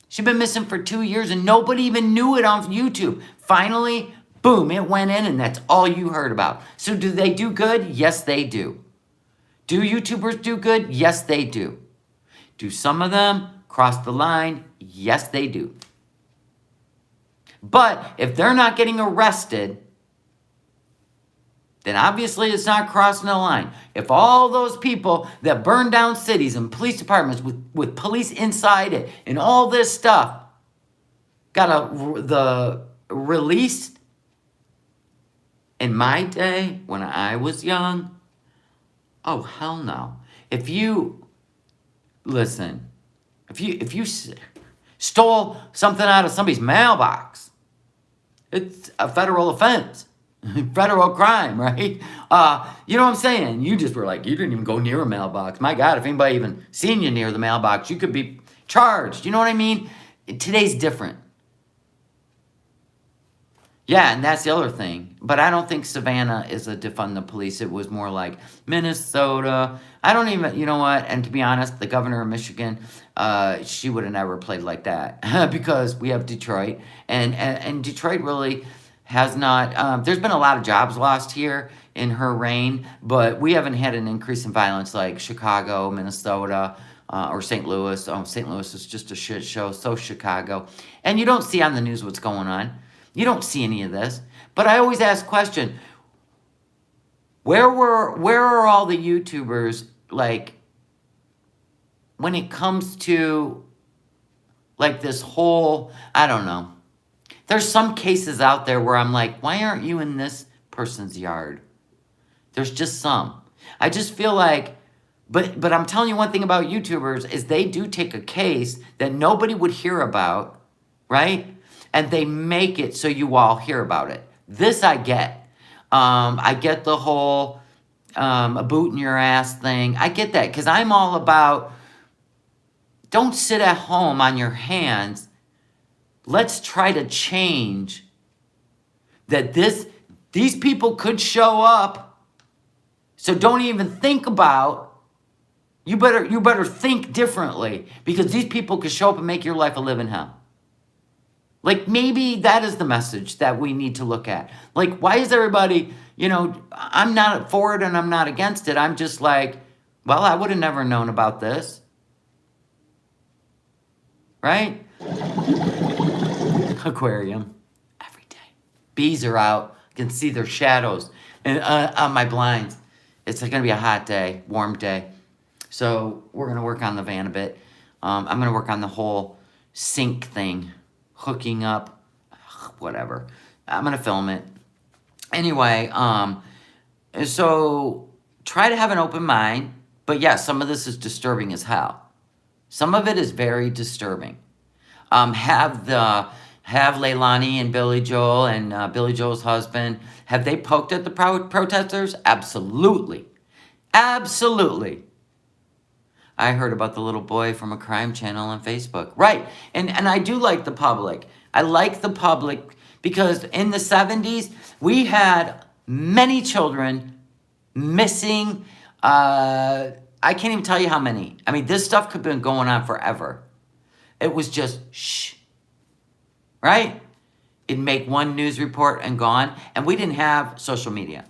She'd been missing for 2 years and nobody even knew it on YouTube. Finally, boom, it went in and that's all you heard about. So do they do good? Yes, they do. Do YouTubers do good? Yes, they do. Do some of them cross the line? Yes, they do. But if they're not getting arrested, then obviously it's not crossing the line. If all those people that burn down cities and police departments with police inside it and all this stuff got the released in my day when I was young, oh hell no. If you stole something out of somebody's mailbox, it's a federal offense. Federal crime, right? You know what I'm saying? You just were like, you didn't even go near a mailbox. My God, if anybody even seen you near the mailbox, you could be charged. You know what I mean? Today's different. Yeah, and that's the other thing. But I don't think Savannah is a defund the police. It was more like Minnesota. I don't even, you know what? And to be honest, the governor of Michigan, she would have never played like that because we have Detroit. And Detroit really has not, there's been a lot of jobs lost here in her reign, but we haven't had an increase in violence like Chicago, Minnesota, or St. Louis. Oh, St. Louis is just a shit show, so Chicago. And you don't see on the news what's going on. You don't see any of this. But I always ask the question, where are all the YouTubers, like, when it comes to, like, this whole, I don't know. There's some cases out there where I'm like, why aren't you in this person's yard? There's just some. I just feel like, but I'm telling you one thing about YouTubers is they do take a case that nobody would hear about, right? And they make it so you all hear about it. This I get. I get the whole a boot in your ass thing. I get that because I'm all about don't sit at home on your hands. Let's try to change that these people could show up. So don't even think about, you better think differently because these people could show up and make your life a living hell. Like maybe that is the message that we need to look at. Like why is everybody, I'm not for it and I'm not against it. I'm just like, well, I would have never known about this. Right? Aquarium every day. Bees are out. I can see their shadows on my blinds. It's going to be a hot day, warm day. So we're going to work on the van a bit. I'm going to work on the whole sink thing, hooking up, whatever. I'm going to film it. Anyway, so try to have an open mind. But yeah, some of this is disturbing as hell. Some of it is very disturbing. Have Leilani and Billy Joel and Billy Joel's husband, have they poked at the protesters? Absolutely. Absolutely. I heard about the little boy from a crime channel on Facebook. Right. And I do like the public. I like the public because in the 70s, we had many children missing. I can't even tell you how many. I mean, this stuff could have been going on forever. It was just shh, right? It'd make one news report and gone. And we didn't have social media.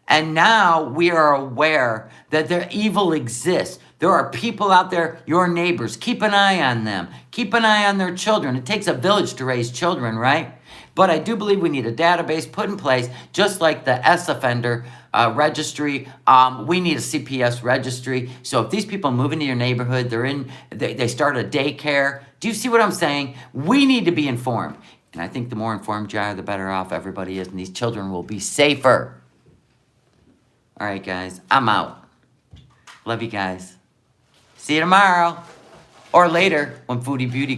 And now we are aware that the evil exists. There are people out there, your neighbors. Keep an eye on them. Keep an eye on their children. It takes a village to raise children, right? But I do believe we need a database put in place, just like the S-offender registry. We need a CPS registry. So if these people move into your neighborhood, they start a daycare. Do you see what I'm saying? We need to be informed. And I think the more informed you are, the better off everybody is. And these children will be safer. All right, guys, I'm out. Love you guys. See you tomorrow. Or later, when Foodie Beauty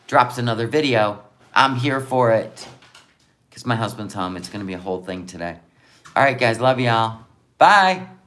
drops another video. I'm here for it. Because my husband's home. It's going to be a whole thing today. All right, guys, love y'all. Bye.